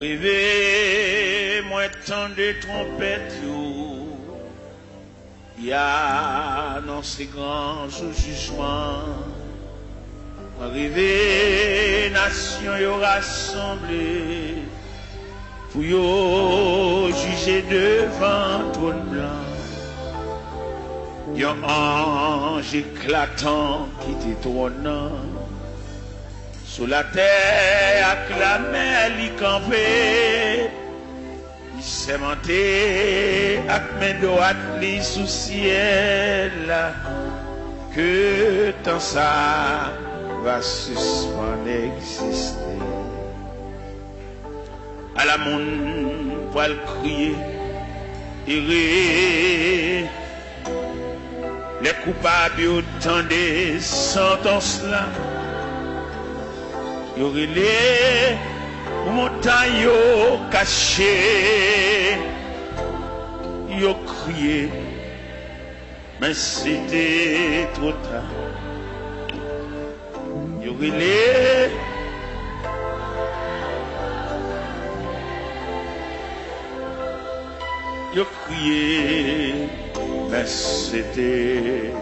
Rêvez, moi tant de trompettes, y a annoncé grand jugement. Rêvez, nation y rassemblée, pour y juger devant trône blanc. Yon ange éclatant qui détrônant. Sous la terre, acclamé, li campé, il s'est monté, ak men droite, li sous ciel, que tant ça va suspendre exister. À la monde, pour le crier, errer, les coupables, autant des sentences là. Yo relé ou montagne yo caché, yo crié, mais c'était trop tard. Yo relé, yo crié, mais c'était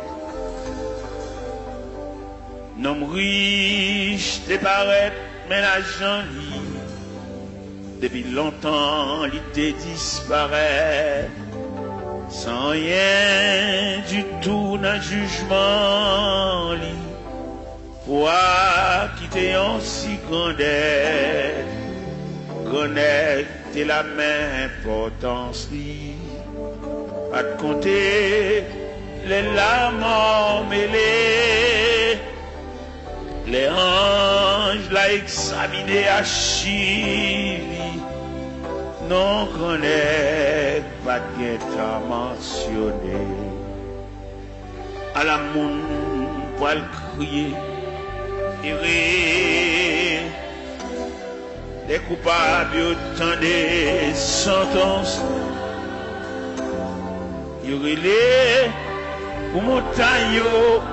nom riche te paraît, mais l'argent depuis longtemps il te disparaît, sans rien du tout dans le jugement li, pour quitter en si grande aide, connecter la même importance li, pas de compter les larmes mêlées. Les anges l'a examiné à Chili, non connaît pas de temps mentionné. À la monde pour le crier, errer, les coupables autant des sentences, errer, pour montagne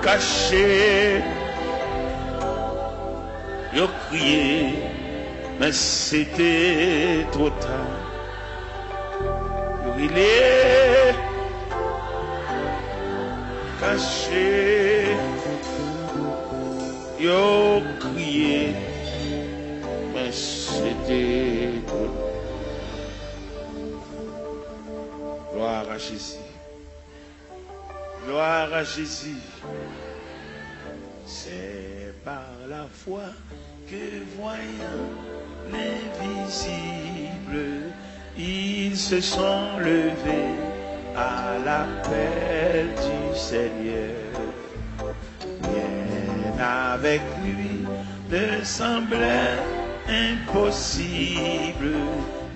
cachée. Yo crié, mais c'était trop tard. Yo rilé, caché. Yo crié, mais c'était trop tard. Gloire à Jésus. Gloire à Jésus. C'est par la foi que voyant l'invisible, ils se sont levés à l'appel du Seigneur. Rien avec lui ne semblait impossible,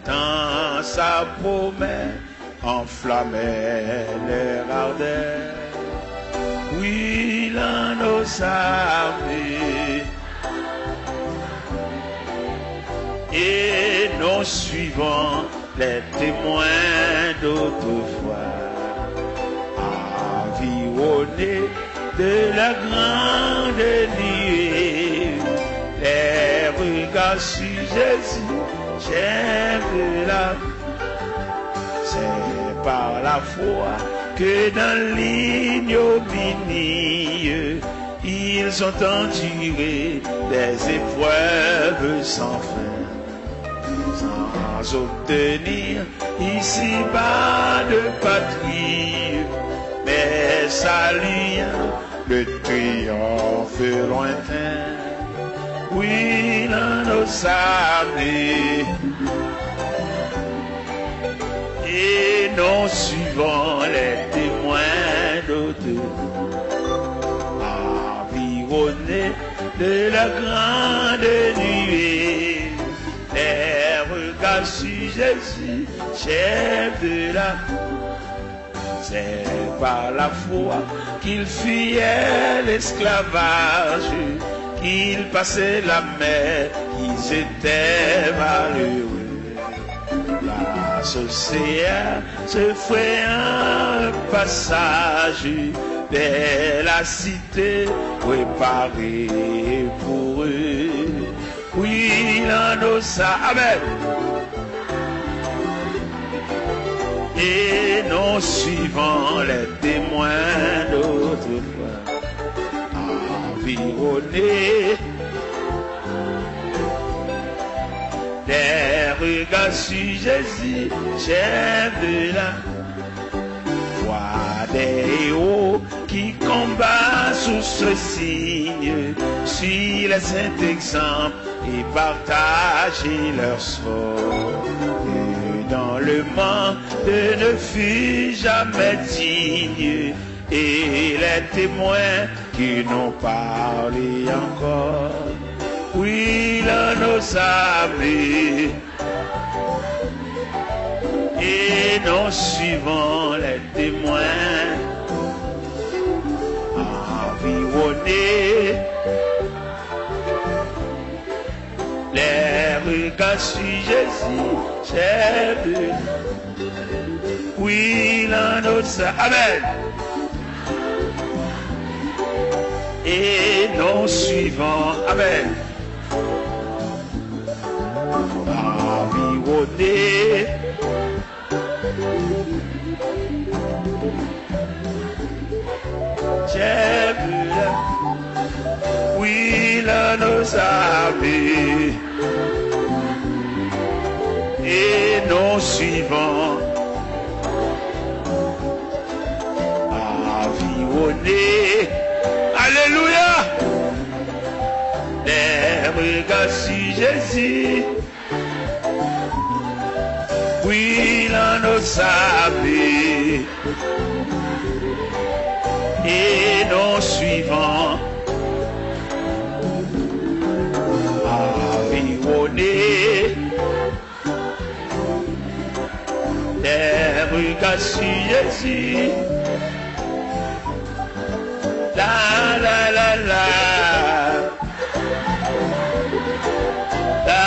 tant sa promesse enflammait leur ardeur. Oui, l'un nos armées et nous suivons les témoins d'autrefois, environnés de la grande nuée, les regards sur Jésus, j'aime la. C'est par la foi que dans l'ignominie, ils ont enduré des épreuves sans fin, sans obtenir ici-bas de patrie, mais saluant le triomphe lointain. Oui, dans nos armées, et nous suivons les témoins d'autrefois, environnés de la grande nuée, les regards sur Jésus, chef de la. C'est par la foi qu'il fuyait l'esclavage, qu'il passait la mer, qu'ils étaient malheureux. L'océan se fait un passage vers la cité préparée pour eux. Oui, dans nos Amen. non suivant les témoins d'autrefois, environnés des regards sur Jésus, chef de la foi des héros qui combattent sous ce signe, suivent les saints exemples et partagent leur sort. Et dans le monde ne fut jamais digne, et les témoins qui n'ont parlé encore, oui, là nos sablés, et nous suivons les témoins, environnés, les regards sur Jésus, chef de... Oui, là nos sablés, amen. Et nous suivons, amen, environnés, chef de la... Oui, là nos amis, et nous suivons, environnés, alléluia, les regards sur Jésus, oui, là nos amis, et nous suivons, environnés, les regards sur Jésus, la la la la, la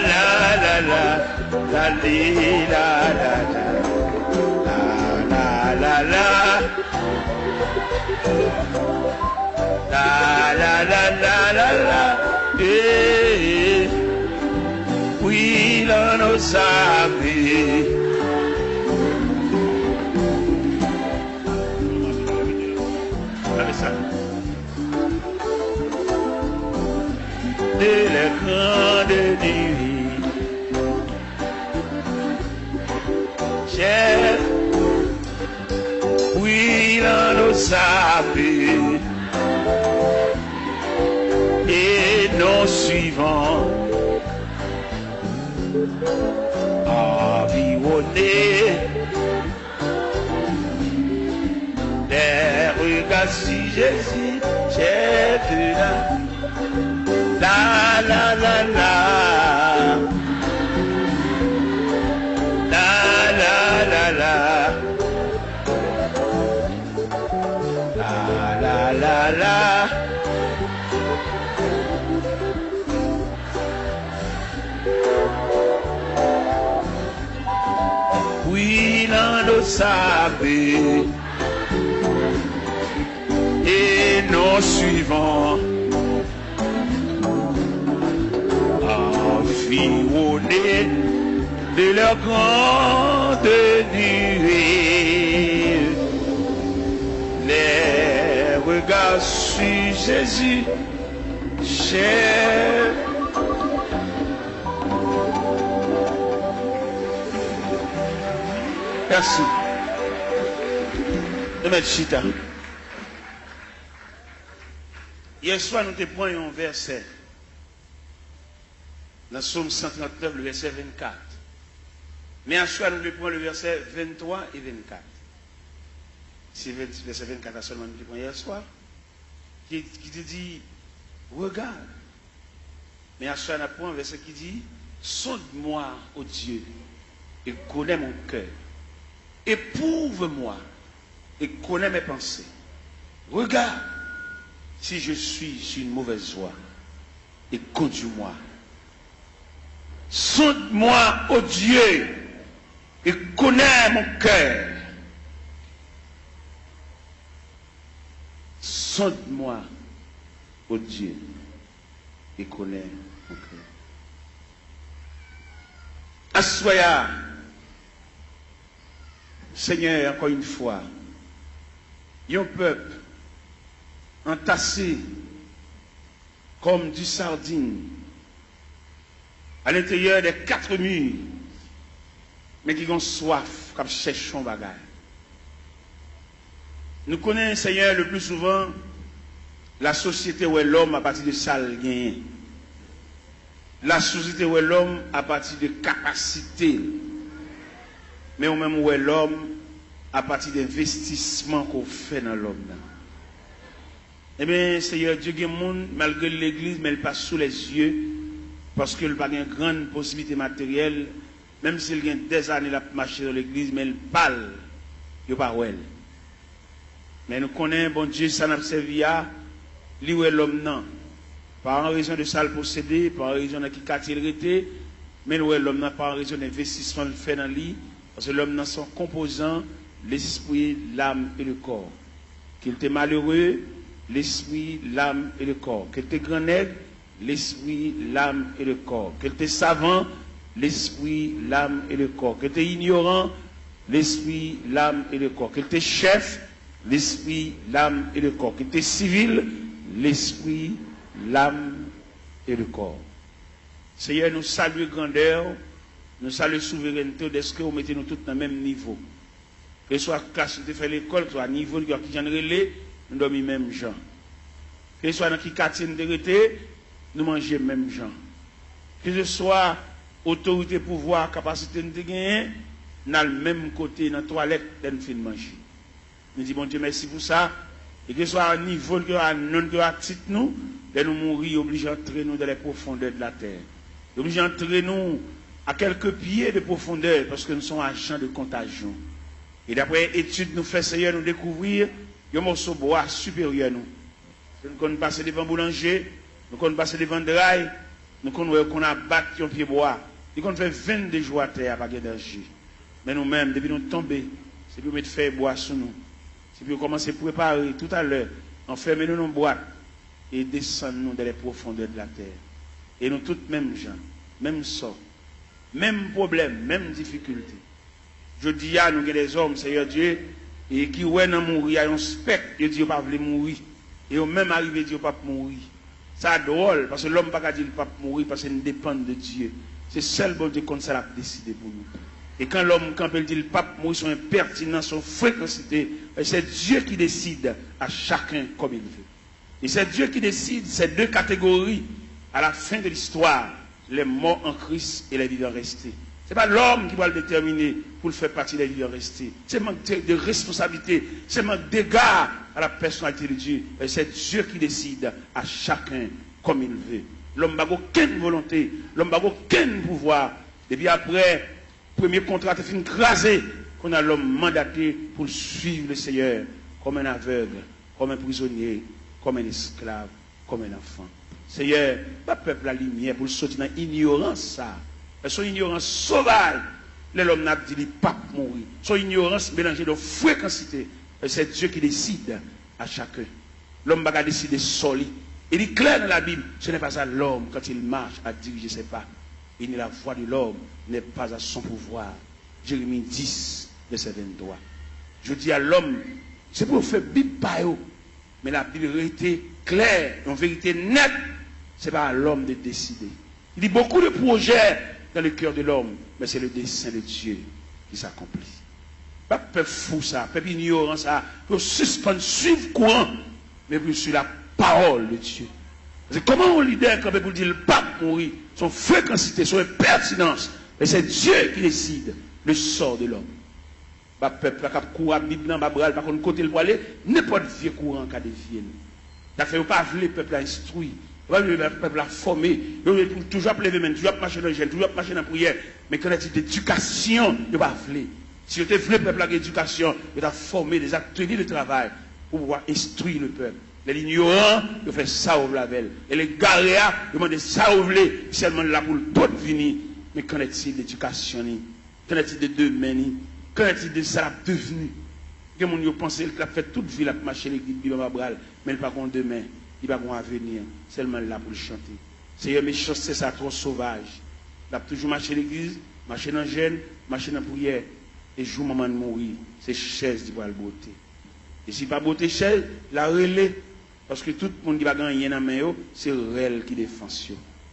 la la la, la li la la la, la la la, la la la la la la, eh, oui, là nos amis. De la grande nuit, chef, oui, là nos amis, et nous suivons, environnés, des regards sur Jésus, chef de la la la la, la la la la, la la la la, oui, là nous savons, et nous suivons, environnés de leur grande nuée, les regards sur Jésus, cher. Merci. De mettre chita. Hier soir, nous te prenions un verset. Dans Psaume 139, le verset 24. Mais en soir, nous prenons le verset 23 et 24. C'est le verset 24 seulement nous prenons hier soir. Qui te dit, regarde. Mais en soir, nous prenons un verset qui dit, sonde-moi, ô Dieu, et connais mon cœur. Éprouve-moi et connais mes pensées. Regarde si je suis sur une mauvaise voie et conduis-moi. Sonde-moi, ô Dieu, et connais mon cœur. Sonde-moi, ô Dieu, et connais mon cœur. Assoya, Seigneur, encore une fois, un peuple entassé comme du sardine à l'intérieur des 4 murs, mais qui ont soif, comme cherchons bagaille. Nous connaissons, Seigneur, le plus souvent la société où est l'homme à partir de sale gain. La société où est l'homme à partir de capacité. Mais au même où est l'homme à partir d'investissement qu'on fait dans l'homme. Eh bien, Seigneur Dieu, il y a des gens, malgré l'église, mais il passe sous les yeux, parce qu'il n'a pas une grande possibilité matérielle, même s'il y a des années à marcher dans l'église, mais il parle, il n'y a pas elle. Mais nous connaissons, bon Dieu, ça n'a pas servi à lui où est l'homme, non. Pas en raison de ça le posséder, pas en raison de qui il était, mais où est l'homme, non, pas en raison d'investissement qu'il fait dans lui, parce que l'homme, dans son composant, l'esprit, l'âme et le corps. Qu'il était malheureux, l'esprit, l'âme et le corps. Qu'il était grand nègre, l'esprit, l'âme et le corps. Qu'il était savant, l'esprit, l'âme et le corps. Qu'il était ignorant, l'esprit, l'âme et le corps. Qu'il était chef, l'esprit, l'âme et le corps. Qu'il était civil, l'esprit, l'âme et le corps. Seigneur, nous saluons grandeur, nous saluons souveraineté, est-ce que vous mettez nous tous dans le même niveau? Que ce soit classe de faire l'école, que ce soit niveau qui j'en relais, nous dormons même gens. Que ce soit dans qui quartier de rété, nous mangeons même gens. Que ce soit autorité, pouvoir, capacité de gagner, nous avons le même côté dans la toilette d'un film manger. Nous disons, bon Dieu, merci pour ça. Et que ce soit à niveau que à non que à titre nous, de nous mourir, obligés d'entrer nous dans les profondeurs de la terre. Obligés d'entrer nous à quelques pieds de profondeur, parce que nous sommes agents de contagion. Et d'après études, nous faisons, Seigneur, nous découvrir un morceau de bois supérieur à nous. Nous connaissons passer devant boulanger, nous connaissons passer devant draille, nous connaissons qu'on a battu un pied bois. Nous connaissons fait 22 jours à terre avec d'énergie. Mais nous-mêmes, depuis nous tomber, c'est pour mettre faire bois sur nous. C'est pour commencer à préparer tout à l'heure, enfermer-nous dans une boîte et descendre nous dans les profondeurs de la terre. Et nous tous mêmes gens, même sort, même problème, même difficulté. Je dis à nous que des hommes, Seigneur Dieu, et qui ouais dans mourir, il y a un spectre, ils disent pas voulu mourir. Et au même arrivé, ils disent pas mourir. Ça drôle, parce que l'homme n'a pas dit pas mourir, parce qu'il dépend de Dieu. C'est seul bon Dieu comme ça l'a décidé pour nous. Et quand l'homme, quand il dit le pape mourir, son impertinence, son fréquencité, c'est Dieu qui décide à chacun comme il veut. Et c'est Dieu qui décide ces deux catégories à la fin de l'histoire, les morts en Christ et les vivants restés. Ce n'est pas l'homme qui va le déterminer pour le faire partie des vivants restés. C'est un manque de responsabilité, c'est un manque d'égard à la personnalité de Dieu. Et c'est Dieu qui décide à chacun comme il veut. L'homme n'a aucune volonté, l'homme n'a aucun pouvoir. Et puis après, premier contrat est fini crasé, qu'on a l'homme mandaté pour suivre le Seigneur comme un aveugle, comme un prisonnier, comme un esclave, comme un enfant. Seigneur, pas peuple la lumière pour sortir dans l'ignorance ça. Son ignorance sauvage, l'homme n'a dit pas mourir. Son ignorance mélangée de fréquencité. C'est Dieu qui décide à chacun. L'homme va décider solide. Il est clair dans la Bible, ce n'est pas à l'homme quand il marche à diriger ses pas. Et la voix de l'homme n'est pas à son pouvoir. Jérémie 10, verset 23. Je dis à l'homme, c'est pour faire Bible par eux. Mais la Bible était claire, en vérité nette, ce n'est pas à l'homme de décider. Il y a beaucoup de projets dans le cœur de l'homme, mais c'est le dessein de Dieu qui s'accomplit. Pas peuple fou ça, peuple ignorant ça, pour suspendre, suivre courant, mais pour suivre la parole de Dieu. Parce que comment un leader, quand vous dit le pape mourir, son fréquencité, son pertinence, mais c'est Dieu qui décide le sort de l'homme. Pas peuple qui a couru à la Bible, pas contre côté le aller, n'importe vieux courant qui a dévié. Ça fait pas le peuple à instruire. Le peuple a formé, toujours lever même, toujours marcher dans le gène, toujours marcher dans la prière. Mais quand il y a d'éducation, il ne va pas vouloir. Si vous voulez le peuple à l'éducation, il va former des ateliers de travail pour pouvoir instruire le peuple. Les ignorants, ils font ça au blavel. Et les garéas, ils demandent ça au blé, seulement là pour d'autres venir. Mais qu'en est-il d'éducation? Qu'en est-il de demain? Qu'en est-il de ça devenu? Les gens pensent qu'il a fait toute vie, il a marché l'église, mais il n'a pas demain. Il va avoir un avenir, seulement là pour le chanter. Seigneur, mes choses, c'est ça trop sauvage. Il a toujours marché l'église, marché dans le gène, marché dans la prière. Et jour maman de mourir, c'est chaise qui va le beauté. Et si pas beauté chaise, la relais. Parce que tout le monde qui va gagner dans la main, c'est elle qui défend.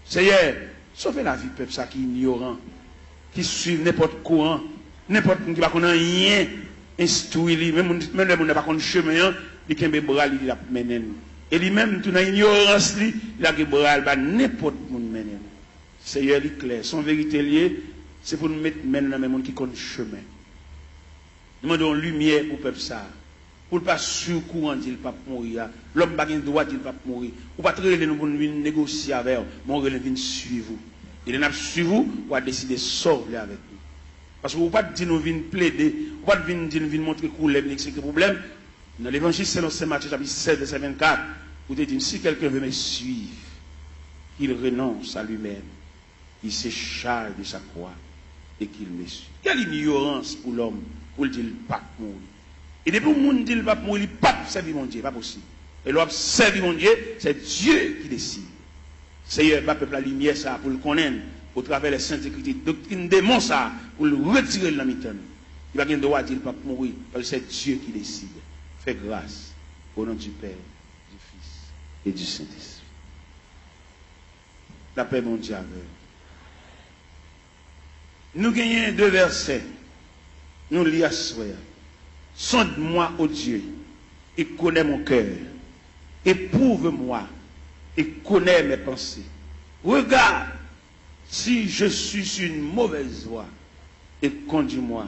Seigneur, sauvez la vie peuple ça qui est ignorant, qui suit n'importe courant, n'importe qui va connaître rien, instruit, même le monde n'a pas connaître chemin, il a un bras, il a mené. Et lui-même, tout dans l'ignorance, il a un bras, il a n'importe qui mené. Seigneur, il est clair. Son vérité liée, c'est pour nous mettre maintenant dans le monde qui connaît chemin. Nous demandons lumière pour le peuple ça. Pour ne pas sur courant, il ne pas mourir. L'homme n'a pas le droit, il ne pas mourir. Ou pas très nous pour négocier avec vous, mais on vient suivre vous. Il n'a pas suivi vous, on va décider de sortir avec nous. Parce que vous ne pouvez pas dire nous venir plaider, vous ne pouvez pas dire nous montrer que vous avez des problèmes. Dans l'évangile selon Saint Matthieu, chapitre 7, verset 24, vous dites si quelqu'un veut me suivre, qu'il renonce à lui-même, il se charge de sa croix et qu'il me suit. Quelle ignorance pour l'homme, pour le dire pas mourir. Et depuis que le monde dit qu'il ne va pas mourir, il ne va pas servir mon Dieu, pas possible. Et l'homme servir mon Dieu, c'est Dieu qui décide. Seigneur, va peuple la lumière ça pour le connaître, au travers des saintes écritures, doctrine démon ça, pour le retirer de la mi-temps. Il va pas le droit de dire qu'il ne va pas mourir, parce que c'est Dieu qui décide. Fais grâce au nom du Père, du Fils et du Saint-Esprit. La paix mondiale. Nous gagnons 2 versets. Nous lisons à ce soir. Sonde-moi, ô Dieu, et connais mon cœur. Éprouve-moi et connais mes pensées. Regarde si je suis sur une mauvaise voie et conduis-moi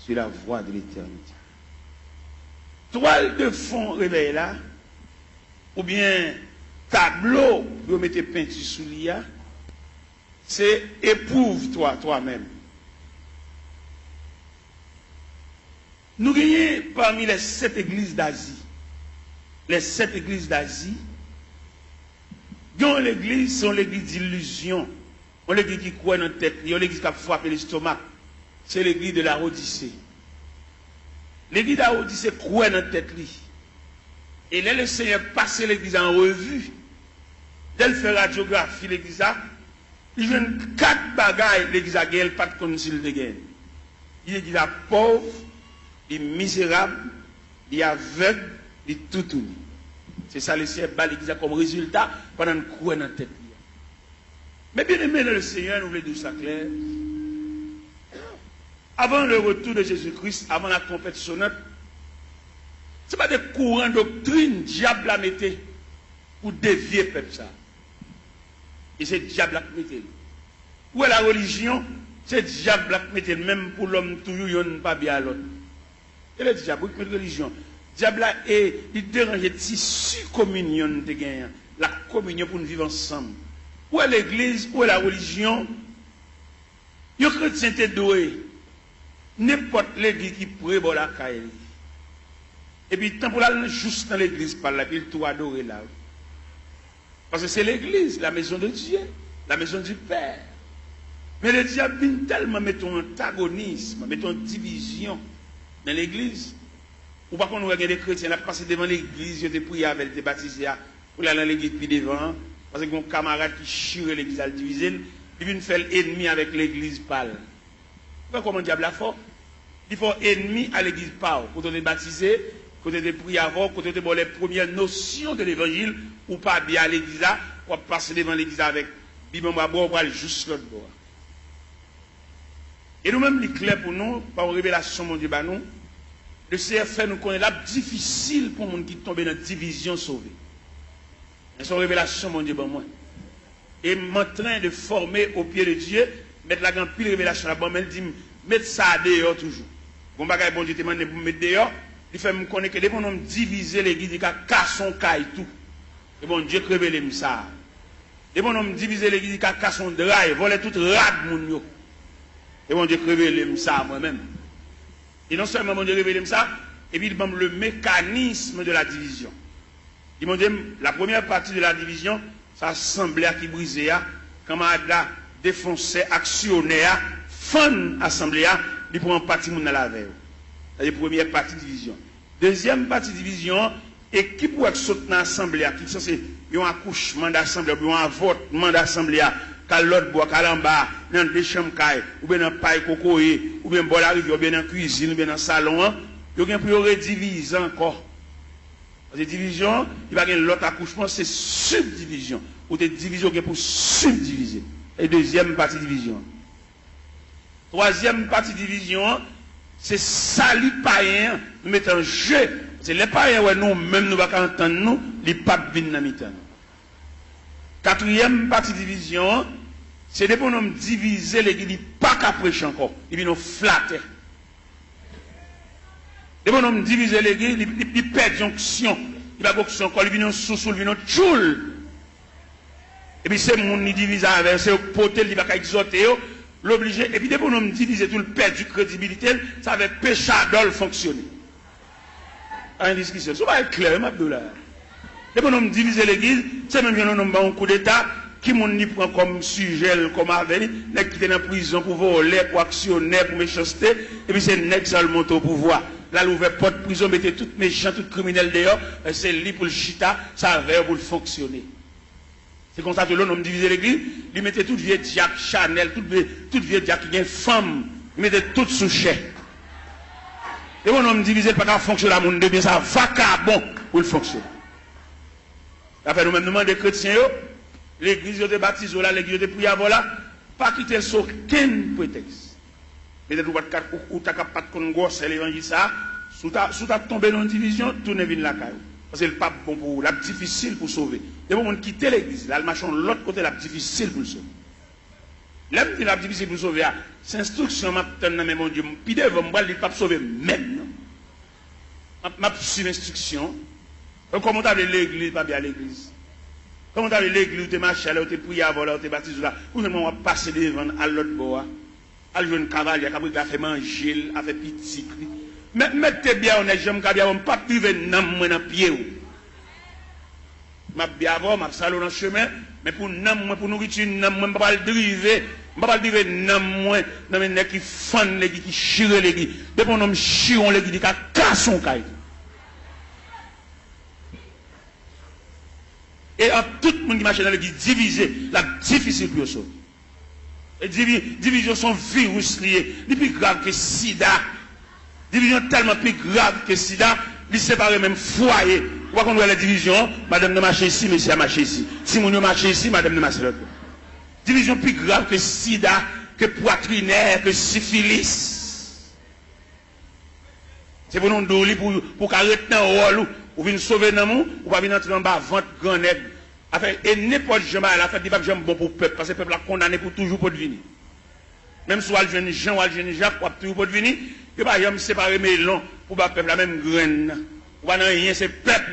sur la voie de l'éternité. Toile de fond réveil là, ou bien tableau, vous mettez peinture sous l'IA, c'est éprouve-toi toi-même. Nous gagnons parmi les 7 églises d'Asie. Les 7 églises d'Asie, l'église sont l'église d'illusion. On l'église qui croit dans la tête, on l'église qui a frappé l'estomac. C'est l'église de la Odyssée. L'église de la Odyssée croit dans la tête. Et là, le Seigneur passe l'église en revue. Dès qu'il fait radiographie, l'église a, il y a 4 bagailles, l'église a gagné, pas de concile de gain. Il est la pauvre, il est misérable, il est aveugle, il est tout. C'est ça le Seigneur bat l'église comme résultat pendant une croix dans la tête. Mais bien aimé dans le Seigneur, nous voulons dire ça clair. Avant le retour de Jésus-Christ, avant la trompette sonnante, ce n'est pas des courants doctrine diable la mettait pour dévier le peuple ça. Et c'est diable la mettait. Où est la religion? C'est diable la mettait même pour l'homme toujours il n'y a pas bien à l'autre. Et le diable, la religion. Diable est il dérange le tissu communion de gagnant, la communion pour nous vivre ensemble. Où est l'église, où est la religion? Les chrétiens sont doués. N'importe l'église qui pourrait bon la caille. Et puis tant pour aller juste dans l'église par là, puis il tout adorer là. Parce que c'est l'église, la maison de Dieu, la maison du Père. Mais le diable vient tellement mettre un antagonisme, mettre une division dans l'église. Ou pas qu'on nous regarde des chrétiens, on a passé devant l'église, ils ont prié avec des baptisés, pour aller dans l'église puis devant, parce que mon camarade qui chire l'église à le diviser, il vient faire l'ennemi avec l'église pâle. Comment le diable a fait? Il faut ennemi à l'église pâle, quand on est baptisé, quand on est prié avant, quand on est les premières notions de l'évangile, ou pas bien à l'église, ou passer devant l'église avec Bible ou aller juste l'autre bord. Et nous-mêmes, il est clair pour nous, par une révélation, mon Dieu, nous, le CFR nous connaît là difficile pour les gens qui tombent dans la division sauvée. C'est une révélation, mon Dieu, moi. Et je suis en train de former au pied de Dieu, mettre la grande pile révélation là-bas, mais il dit, mettre ça dehors toujours. Bon bagage, bon Dieu, te demande pour mettre dehors, il fait me connaître que dès qu'on diviser l'église, il a cassé son caille tout. Et bon Dieu, révélé ça. Dès qu'on diviser l'église, il a cassé son drive, volé tout rad, mon Dieu. Et bon Dieu, révélé ça moi-même. Et non seulement mon Dieu révèle ça, et puis il donne le mécanisme de la division. Il m'a dit, la première partie de la division, ça semblait à qui brisait, quand on a défoncé, actionné, fan assemblée, il prend une partie dans la veille. C'est la première partie de division. Deuxième partie de division, et qui pourrait sauter dans l'assemblée, qui est censé, il y a un accouchement d'assemblée, il y a un votement d'assemblée, quand l'autre boit, quand l'en bas, dans des chambres, ou bien dans paille cocoé, ou bien bon la rivière, ou bien dans la cuisine, ou bien dans le salon, il y a pour rediviser encore. Parce que division, il va y avoir l'autre accouchement, c'est subdivision. Ou des divisions pour subdiviser. Et deuxième partie division. Troisième partie division, c'est salut païen, nous mettons en jeu. C'est les païens, ouais, nous, même nous, ne pouvons pas entendre nous, les papes viennent dans mi-temps. Quatrième partie division, c'est des pour nous diviser l'église, ils ne pas qu'à prêcher encore. Ils viennent nous flatter. Des pour nous diviser l'église, ils perdent jonction. Ils ne pas encore, ils viennent sous, ils viennent tchoul. Et puis c'est mon qui divise avec, c'est au potel, il va qu'à exhorter, l'obliger. Et puis des pour nous diviser tout le perdre du crédibilité, ça va péché d'ol fonctionner. En discussion. Ça va être clair, Abdoulaye. Et pour nous diviser l'église, c'est même un coup d'État qui m'ont prend comme sujet, comme avenir, qui est en prison pour voler, pour actionner, pour méchanceté, et puis c'est nèg qui monte au pouvoir. Là, l'ouvert porte prison, mettez tout méchant, tout criminel dehors, c'est lui pour le chita, ça va pour le fonctionner. C'est comme ça que l'on divise l'église, il mettait tout vieux diable Chanel, tout vieux diable qui est femme, il mettait tout sous chèque. Et mon homme divisé pas qu'à fonctionner à mon de bien, ça va bon pour le fonctionner. Après nous-mêmes, nous demandons des chrétiens, l'église de baptise, l'église de prière, voilà, pas quitter sur aucun prétexte. Peut-être ou t'as pas de gosse, l'évangile ça, sous ta tombé dans une division, tournez vite la caille. Parce que le pape bon pour la difficile pour sauver. Et bon, on quitte l'église, là, le machin, l'autre côté, la difficile pour le sauver. L'homme qui la difficile pour sauver, c'est instruction, mais mon Dieu, puis devant moi, il ne peut pas sauver maintenant. Ma suivre l'instruction. Comment t'as l'église, pas bien l'église. Comment t'as l'église, tu marché là, tu prié avant là, tu baptisé là, ou même on va passer devant à l'autre bois, à jouer un cavalier, qui a fait manger, a fait petit. Mais mettez bien, on est jamais bien, on ne peut pas priver dans le pied. Je vais bien avoir, je vais salon dans le chemin, mais pour nourriture, je ne vais pas le driver. Je ne vais pas le driver dans le nez qui fan les qui chire les qui. Depuis qu'on chire les qui, qui casse son caille. Et en tout le monde qui marche dans l'église divisé, la difficile pour sauver. Et division sont virus liés, les plus grave que sida. Division tellement plus grave que sida, ils séparent même foyer. Pourquoi qu'on voit la division, madame ne marche ici, monsieur a marché ici. Si mon marche ici, madame ne marche l'autre. Division plus grave que sida, que poitrinaire, que syphilis. C'est pour nous donner pour arrêter dans le rôle, ou venir sauver dans le monde, ou pas venir entrer en bas, vente grand nègre. Et n'importe jamais à la fête, il va jamais bon pour le peuple, parce que le peuple a condamné pour toujours pour devenir. Même si elle jeune Jean ou elle jeune Jacques, pour toujours pour devenir, il va jamais séparer mes longs pour le peuple la même graine. Ou pas rien, c'est le peuple.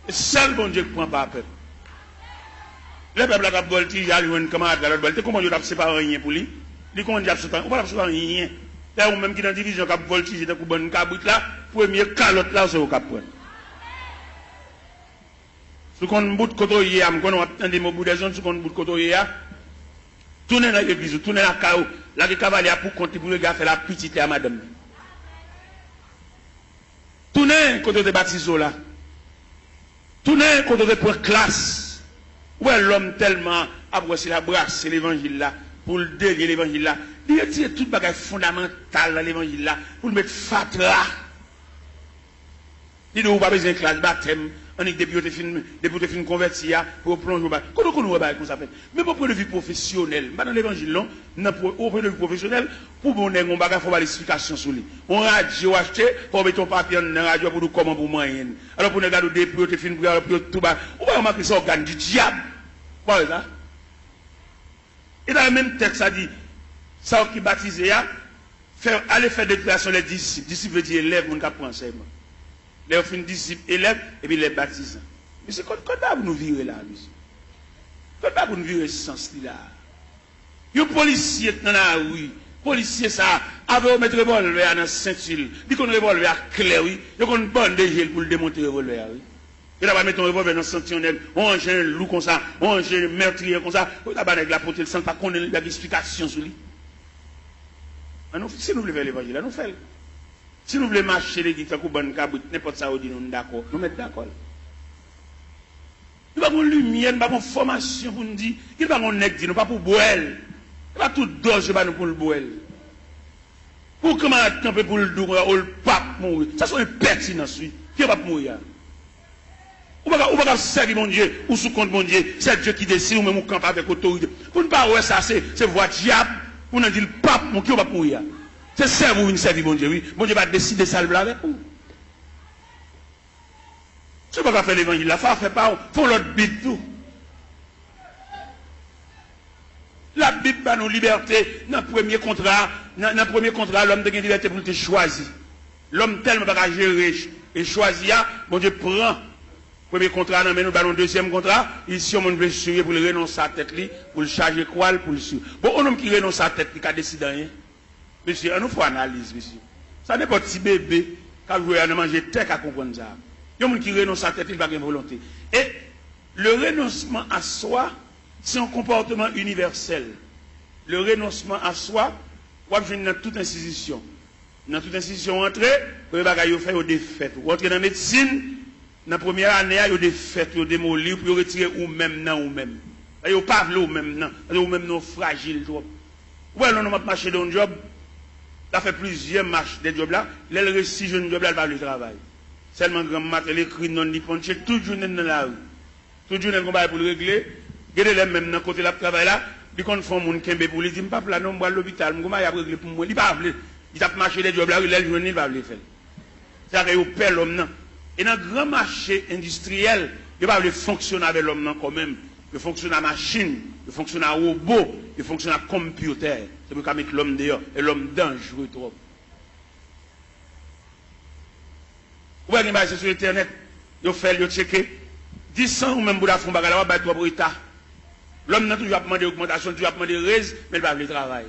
C'est seul bon Dieu qui prend pas le peuple. Le peuple a voltigé, il a joué une camarade à l'autre voltige. Comment il a séparé rien pour lui? Il dit a absolument, on va absolument rien. Là, ou même qui dans la division qui a voltigé, dans une caboute là, premier calotte là, c'est au cap. Si on bout de côté, on attend des mots de zone, si on bout de côté, tournez dans l'église, tournez dans la chaos, là, les cavaliers pour compter pour le gars faire la petite à madame. Tournez côté de baptiso là. Tournez côté de pour classe. Où est l'homme tellement abrossé la brasse, c'est l'évangile là, pour le délier l'évangile là. Il a tiré tout bagage fondamental dans l'évangile là, pour le mettre fatra. Il n'a pas besoin de classe baptême. On est depuis que tu converti pour plonger au bas. Comment on va comme ça fait? Mais pour le vie professionnel, dans l'évangile, non, pour le vie professionnel, pour mon nègre, on va faire l'explication sur lui. On radio acheté, pour mettre ton papier dans la radio pour nous comment pour moyen. Alors pour nous garder des pour te fin pour tout bas. On va remarquer ça organe du diable. Voilà ça. Et dans le même texte, ça dit, ça qui baptisé, aller faire déclaration les disciples. Disciples veut dire élève, on n'a pas enseignement. Les fin disciples, élèves, et puis les baptisants. Mais c'est quand vous nous virer là, monsieur. Quand vous nous virer ce sens-là. Les policiers dans la rue, policiers ça, avec mettre le revolver dans la ceinture, dit qu'on revolver à clair, oui, et qu'on bonne de gel pour le démonter le revolver, oui. Et là, on va mettre un revolver dans la ceinture, on range un loup comme ça, on range un meurtrier comme ça, on va avec la portée, sans pas qu'on ait l'explication sur lui. Si nous voulons faire l'évangile, nous faisons. Si nous voulons marcher les guitares, n'importe ça, nous d'accord. Nous mettons d'accord. Nous n'avons pas de lumière, nous n'avons pas de formation pour nous dire. Nous n'avons pas de nègre, nous pas pour boire. Nous n'avons pas tout dose pour nous pour le boire. Pour comment camper pour le doux, le pape mourir. Ça c'est une pertinence, oui. Qui va mourir? Ou pas servir mon Dieu, ou sous compte mon Dieu, c'est Dieu qui décide, ou même ou camper avec autorité. Pour ne pas voir ça, c'est voie diable, pour ne dire le pape, qui va mourir. C'est servir ou une servir mon Dieu, oui. Mon Dieu va décider ça avec vous. Si vous ne pouvez pas faire l'évangile, la foi fait pas, faut l'autre bite tout. La Bible a nos libertés. Dans le premier contrat, l'homme a une liberté pour te choisir. L'homme tellement pas gérer et choisir, bon Dieu prend. Premier contrat, nous avons le deuxième contrat. Ici, on veut suivre pour le renoncer à la tête, pour le charger quoi, pour le suivre. Bon, un homme qui renonce à la tête, qui a décidé rien. Monsieur, on nous fait analyse, monsieur. Ça n'est pas petit bébé qui a joué à manger tête à comprendre ça. Il y a un qui renonce à la tête, il n'a pas de volonté. Et le renoncement à soi, c'est un comportement universel. Le renoncement à soi, on va dans toute institution. Dans toute institution entrée, vous avez fait des fêtes. Vous entrez dans la médecine, dans la première année, il y a des fêtes, il y a des démolir, pour retirer ou même non ou même. Il n'y a pas ou même non, ou même non fragile. Ouais, on a marché dans un job, il a fait plusieurs marches des jobs là, il a réussi un job là, il va le travail. Seulement grand matin, il écrit non, il ponche, toute journée dans la rue. Toute journée, on va pour le régler. Gardez les mêmes dans côté de travail là, ils font mon kembe pour lui dire pas là non moi l'hôpital, moi il a réglé pour moi, il pas appelé, il a marché les jobs là, il a journée il va le faire. Ça que au père l'homme non. Et dans grand marché industriel, il va le fonctionner avec l'homme non quand même. Il fonctionne à machine, il fonctionne à robot, il fonctionne à computer. C'est pour mettre l'homme dehors et l'homme dangereux trop. Vous voyez que sur internet, il fait le checker 10 ans ou même pour la fond bagala va battre pour état. L'homme n'a toujours demandé augmentation, toujours demandé raise, mais il va le travail.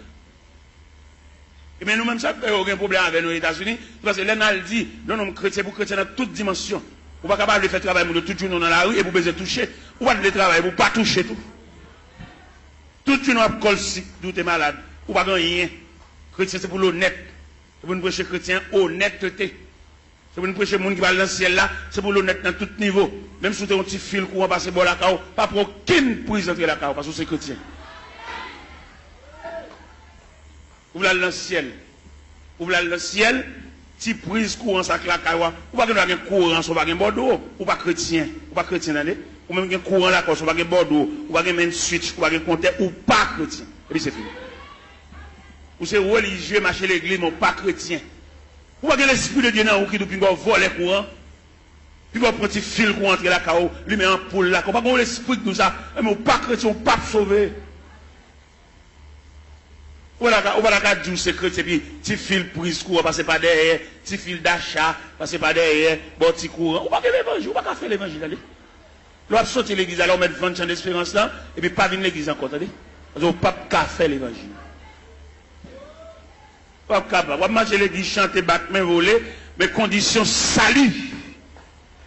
Et bien nous-mêmes, ça, on a un problème avec les États-Unis, parce que l'un dit, non, non, chrétien pour chrétien dans toute dimension. On va capable de faire travail pour tout le monde dans la rue et pour besoin toucher. On va le travail pour pas toucher tout. Tout le monde a col si, tout est malade. On va rien. Chrétien, c'est pour l'honnête. C'est pour nous prêcher chrétien, honnêteté. C'est pour nous prêcher les gens qui va dans le ciel là, c'est pour l'honnête dans tout niveau. Même si tu as un petit fil qui va passer par la cao, pas pour aucune prise entrer la cao, parce que c'est chrétien. Vous allez dans le ciel. Vous allez dans le ciel, si prise courant ça la cao, ou pas un courant, ou pas un bordeaux, ou pas chrétien, ou même un courant là, ou pas un bordeaux, ou pas un switch, ou pas un compteur, ou pas chrétien. Et puis c'est fini. Ou c'est religieux, marcher l'église, mais pas chrétien. Ou pas l'esprit de Dieu dans qui depuis qu'on vole les courants, puis qu'on prend un petit fil pour entrer la cao, lui met en poule là, qu'on pas l'esprit de nous ça, mais pas chrétien, ou pas sauvé. Ou pas la dire c'est chrétien, puis petit fil prise courant, passer par derrière, petit fil d'achat, passer par derrière, bon petit courant. Ou pas l'évangile, ou pas faire l'évangile, allez. L'on sortir l'église, alors on met 20 ans d'espérance là, et puis pas venir l'église encore, allez. Parce qu'on pas faire l'évangile. Pas capable. On va marcher l'église, chanter, battre, main, voler, mais conditions salut.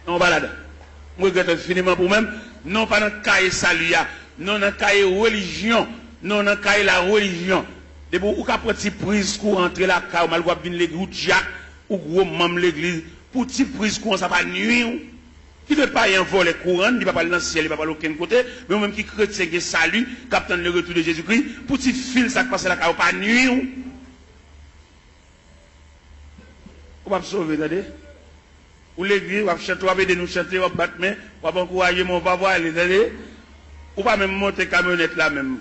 On va là-dedans. Je regrette infiniment pour même, non pas dans le cahier salut, non dans le cahier religion, non dans le cahier la religion. De vous, ou qu'à petit prise pour entrer la cahier, mal voir venir l'église, ou Jack, ou gros membre l'église, pour petit prise courant, ça va nuire. Qui ne veut pas y envoler courant, il ne va pas aller dans le ciel, il ne va pas aller aucun côté, mais même qui chrétien qui salut, capitaine le retour de Jésus-Christ, pour petit fil, ça passe la cahier, pas nuire. On va sauver, attendez. Ou l'église, on va chanter, on va aider nous chanter, on va battre main, on va encourager, on va voir les allées. On va même monter camionnette là même.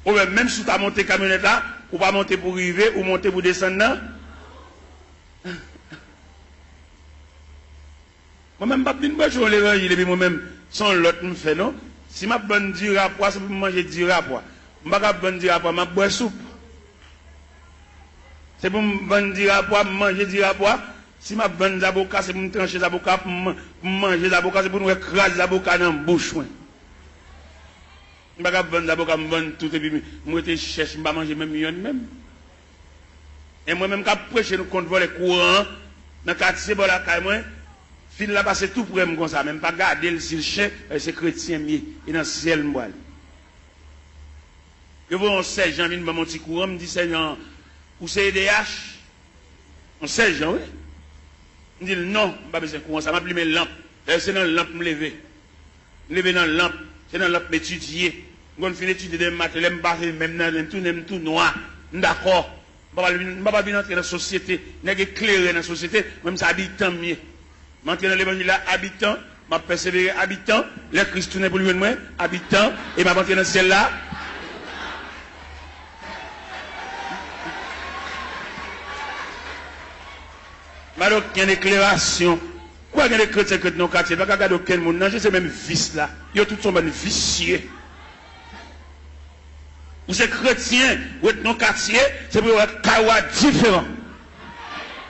Ou même si tu as monté camionnette là, on va monter pour arriver, ou monter pour descendre là. Moi-même, je ne vais pas jouer l'évangile, et puis moi-même, sans l'autre me fait, non? Si je bonne du rapport, c'est pour manger du rapport. Je ne vais pas bonne du rapport, je bois soupe. C'est pour me dire à quoi manger du rapport. Si ma bonne avocat, c'est pour me trancher l'avocat, pour manger l'avocat, c'est pour nous écraser l'avocat dans la bouche. Je ne vais pas bonne avocat, je vais tout et puis je cherche, je ne vais pas manger même million même. Et moi-même, quand je prêche, nous comptons les courants, dans le quartier, bon la caille, moi, fil là, c'est tout pour moi comme ça, même pas garder le chien, c'est chrétien, et dans le ciel, moi. Je vois un sergent, il me mon petit courant, me dit, Seigneur, ou c'est EDH, on sait, Jean, oui. Je dis non, je n'ai pas besoin de courant, ça m'a pris mes lampes. C'est dans la lampe me lever. Me lever dans la lampe, c'est dans la lampe m'étudier. Quand je finis d'étudier des maths, je me passe même dans tout noir. D'accord. Je ne vais pas entrer dans la société, je vais éclairer dans la société, même ça habitant mieux. Je vais entrer dans l'évangile là, habitant, je vais persévérer habitant, les Christ tourne pour lui moi, habitant, et je vais entrer dans le ciel là. Alors, il y a une éclairation. Pourquoi il y a des chrétiens qui sont dans le quartier? Parce qu'il y a aucun monde, non, c'est même vice là. Ils ont tout son bon vicieux. Vous êtes chrétien, vous êtes dans le quartier, c'est pour être kawa différent.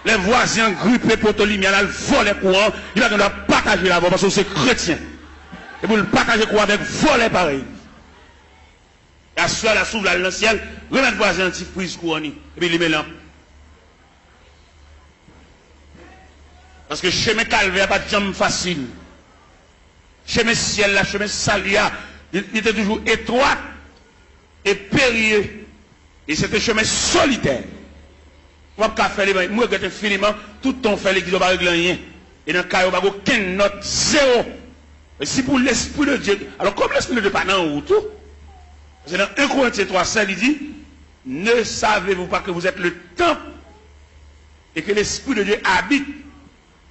Les voisins grippés pour tout lumière, ils volent les courants, ils doivent partager la voie parce que c'est chrétien. Et pour le partager courant avec voler pareil. La soie, la souffle, dans le ciel, remettre voisin petit prise courant, et puis les mélange. Parce que chemin calvaire pas de jambe facile. Chemin ciel là, chemin salia, il était toujours étroit et périlleux. Et c'était un chemin solitaire. Moi, je faire les moi, je finalement, tout ton fait l'église, pas régler rien. Et dans le cas, il n'y a aucune note, zéro. Et si pour l'Esprit de Dieu, alors comme l'Esprit de Dieu n'est pas dans le tout, c'est dans 1 Corinthiens 3,7, il dit, ne savez-vous pas que vous êtes le temple et que l'Esprit de Dieu habite?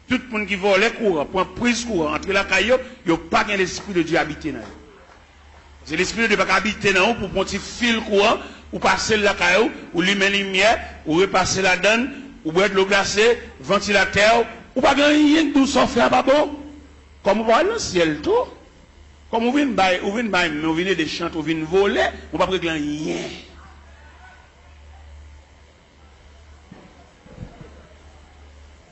Tout le monde qui vole les courants, pour prise courant, entre la caillou, il n'y a pas l'Esprit de Dieu habité dans eux. C'est l'Esprit de Dieu qui habite dans eux pour prendre un fil courant, ou passer la caillou, ou lui mettre lumière, ou repasser la donne, ou boire de l'eau glacée, ventilateur, ou pas gagner tout ça faire pas bon. Comme vous voyez le ciel tout, comme vous venez des chants, vous venez voler, vous ne pouvez pas rien.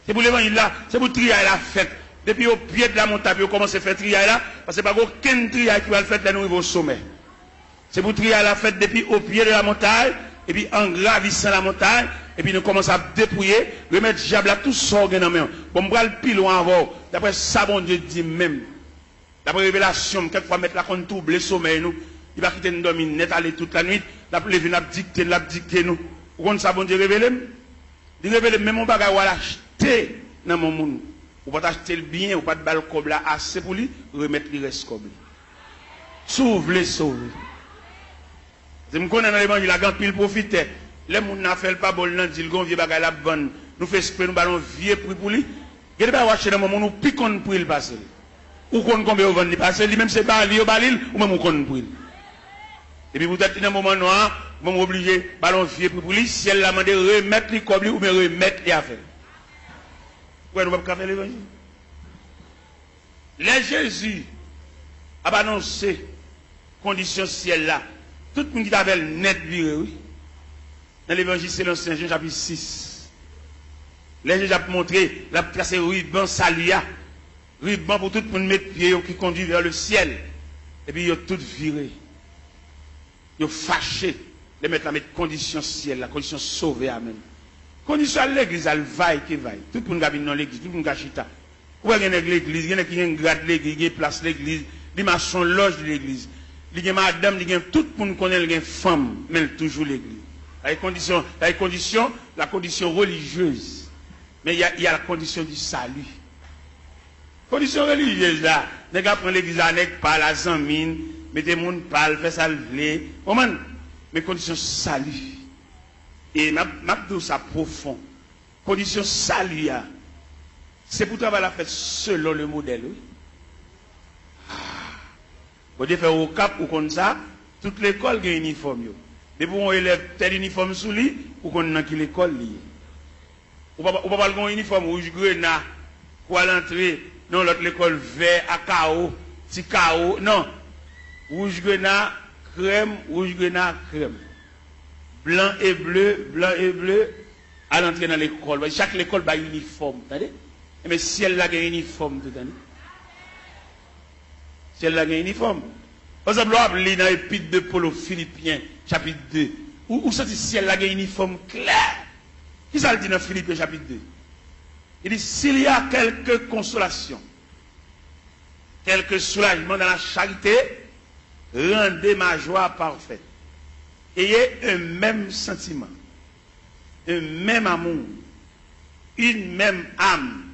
C'est pour l'évangile là, c'est pour trier la fête. Depuis au pied de la montagne, vous commencez à faire trier là, parce que pas aucun trier qui va le faire là nous au sommet. C'est pour trier la fête depuis au pied de la montagne, et puis en gravissant la montagne, et puis nous commençons à dépouiller, remettre diable à tout ça dans main. Bon, on va le plus loin avant. D'après ça, bon Dieu dit même. D'après révélation, quelquefois mettre la compte double, le sommeil nous. Il va quitter nous dormir net aller toute la nuit. D'après les vins dicter nous. Vous comprenez ça, bon Dieu révélé? Il révèle même mon bagage à l'acheter dans mon monde. Ou pas acheter le bien, ou pas de balle comme là assez pour lui, remettre le reste comme lui. Sauve les sauver. Je me connais dans l'évangile, la grande pile profitait. Les gens n'a fait pas bon, ils disent qu'on vieux bagage la bonne. Nous faisons esprit, nous ballons vieux prix pour lui. Il n'y a pas acheter dans mon monde, nous piquons pour il passer. Ou qu'on combien au vent il passe, lui même c'est pas lui au balil, ou même on connaît pour il. Et puis vous êtes dans un moment noir, vous êtes obligé, ballon vieux prix pour lui, si elle l'a demandé, remettre les comme lui, ou bien remettre les affaires. Pourquoi nous ne pouvons pas faire l'évangile? Les Jésus a annoncé condition ciel là. Tout le monde qui avait net viré, oui. Dans l'évangile, c'est l'Ancien Jean chapitre 6. Les Jésus a montré, la tracé ruban salia. Ruban pour tout le monde mettre pied qui conduit vers le ciel. Et puis ils ont tout viré. Ils ont fâché de mettre la condition ciel, la condition sauvée, amen. Condition à l'église, elle vaille qui vaille. Tout le monde a dans l'église, tout le monde a chita. Où est-ce qu'il y a l'église? Il y a qui grade l'église, qui place l'église, il y a son loge de l'église. Il y a madame, il y a tout le monde connaît, il y a femme, mais toujours l'église. La condition religieuse. Mais il y a la condition du salut. Condition religieuse là. Les gars prennent l'église là, pas la zamine, mettez mon pal, fait ça lever. Mais condition salut. Et m'a dit ça profond. Condition salut. C'est pour travailler la fête selon le modèle. Oui. Vous devez faire au cap ou comme ça, toute l'école a un uniforme. Dès qu'on élève tel uniforme sous lui, ou qu'on a l'école liée. Ou pas avoir un uniforme rouge grenat pour l'entrée, non, l'autre l'école vert à chaos, petit chaos, non. Rouge grenat, crème, blanc et bleu, à l'entrée dans l'école. Chaque école a un uniforme, attendez? Mais si elle a un uniforme, tout à si elle a un uniforme. Par exemple, on lit dans l'épître de Paul aux Philippiens, chapitre 2, où ça dit si elle a un uniforme clair. Qui ça dit dans Philippiens, chapitre 2? Il dit s'il y a quelque consolation, quelque soulagement dans la charité, rendez ma joie parfaite. Ayez un même sentiment, un même amour, une même âme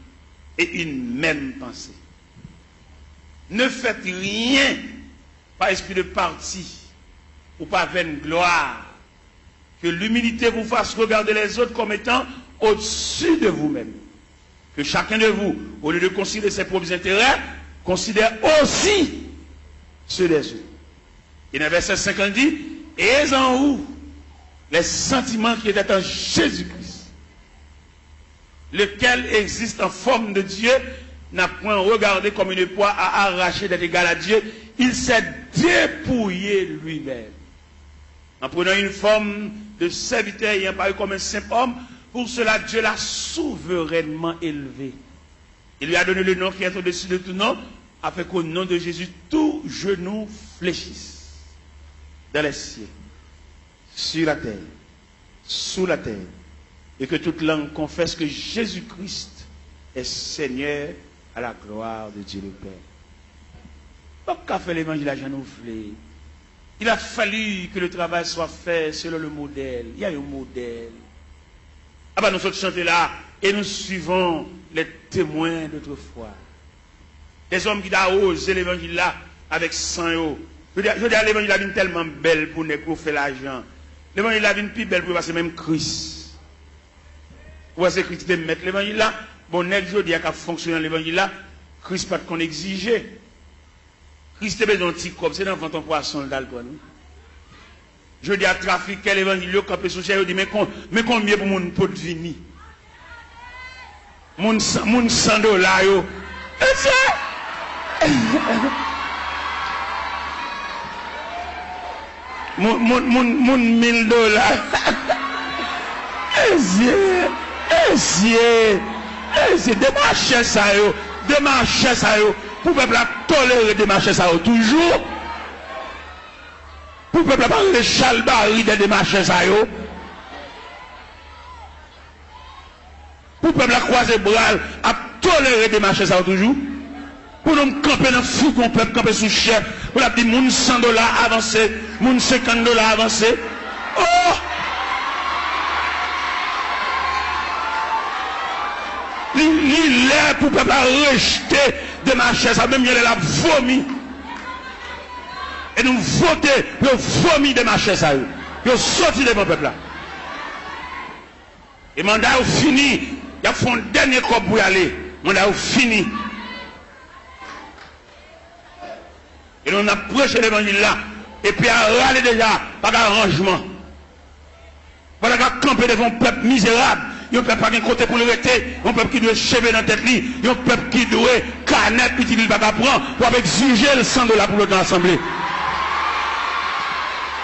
et une même pensée. Ne faites rien par esprit de parti ou par vaine gloire, Que l'humilité vous fasse regarder les autres comme étant au-dessus de vous-même. Que chacun de vous, au lieu de considérer ses propres intérêts, considère aussi ceux des autres. Et dans le verset 50 dit, et en vous les sentiments qui étaient en Jésus-Christ, lequel existe en forme de Dieu, n'a point regardé comme une proie à arracher d'être égal à Dieu, il s'est dépouillé lui-même. En prenant une forme de serviteur ayant paru comme un simple homme, pour cela Dieu l'a souverainement élevé. Il lui a donné le nom qui est au-dessus de tout nom, afin qu'au nom de Jésus, tout genou fléchisse. Dans les cieux, sur la terre, sous la terre, et que toute langue confesse que Jésus-Christ est Seigneur à la gloire de Dieu le Père. Donc, qu'a fait l'évangile à Jean-Ouflé? Il a fallu que le travail soit fait selon le modèle. Il y a un modèle. Ah ben nous sommes chantés là et nous suivons les témoins d'autrefois. Des hommes qui ont osé l'évangile là avec sang. Je veux dire, l'évangile est tellement belle pour nous faire l'argent. L'évangile est plus belle pour passer même Christ. Pour passer Christ de mettre l'évangile là. Bon, je dis qu'à fonctionner l'évangile là, Christ pas qu'on exige. Christ est besoin d'un petit corps, c'est dans le ventre poisson d'alcool. Je dis à trafiquer l'évangile, quand on se dit, mais combien pour mon pot de vini? Mon $100, yo. Et c'est. Mon $1000. C'est démarcher ça, yo. Démarcher ça, yo. Pour le peuple tolérer démarcher ça, yo. Toujours. Pour le peuple parler de chalbari de démarcher ça, yo. Pour le peuple croiser bras, à tolérer démarcher ça, toujours. Pour nous camper dans le fou qu'on peut camper sous chef. Pour la dire, moun $100 avancé, moun $50 avancé. Oh! Il est pour le peuple rejeter de marcher ça, même il a vomi. Et nous voter pour vomi de marcher ça. Pour sortir de mon peuple là. Et mandat fini. Il y a un dernier corps pour y aller. Mandat fini. Et on a prêché l'évangile là. Et puis à râler déjà par arrangement. Voilà qu'à camper devant un peuple misérable. Il y a un peuple qui a un côté pour le rester. Un peuple qui doit chever dans la tête. Il y a un peuple qui doit canette, puis il ne va pas prendre pour exiger le $100 pour le dans l'assemblée. De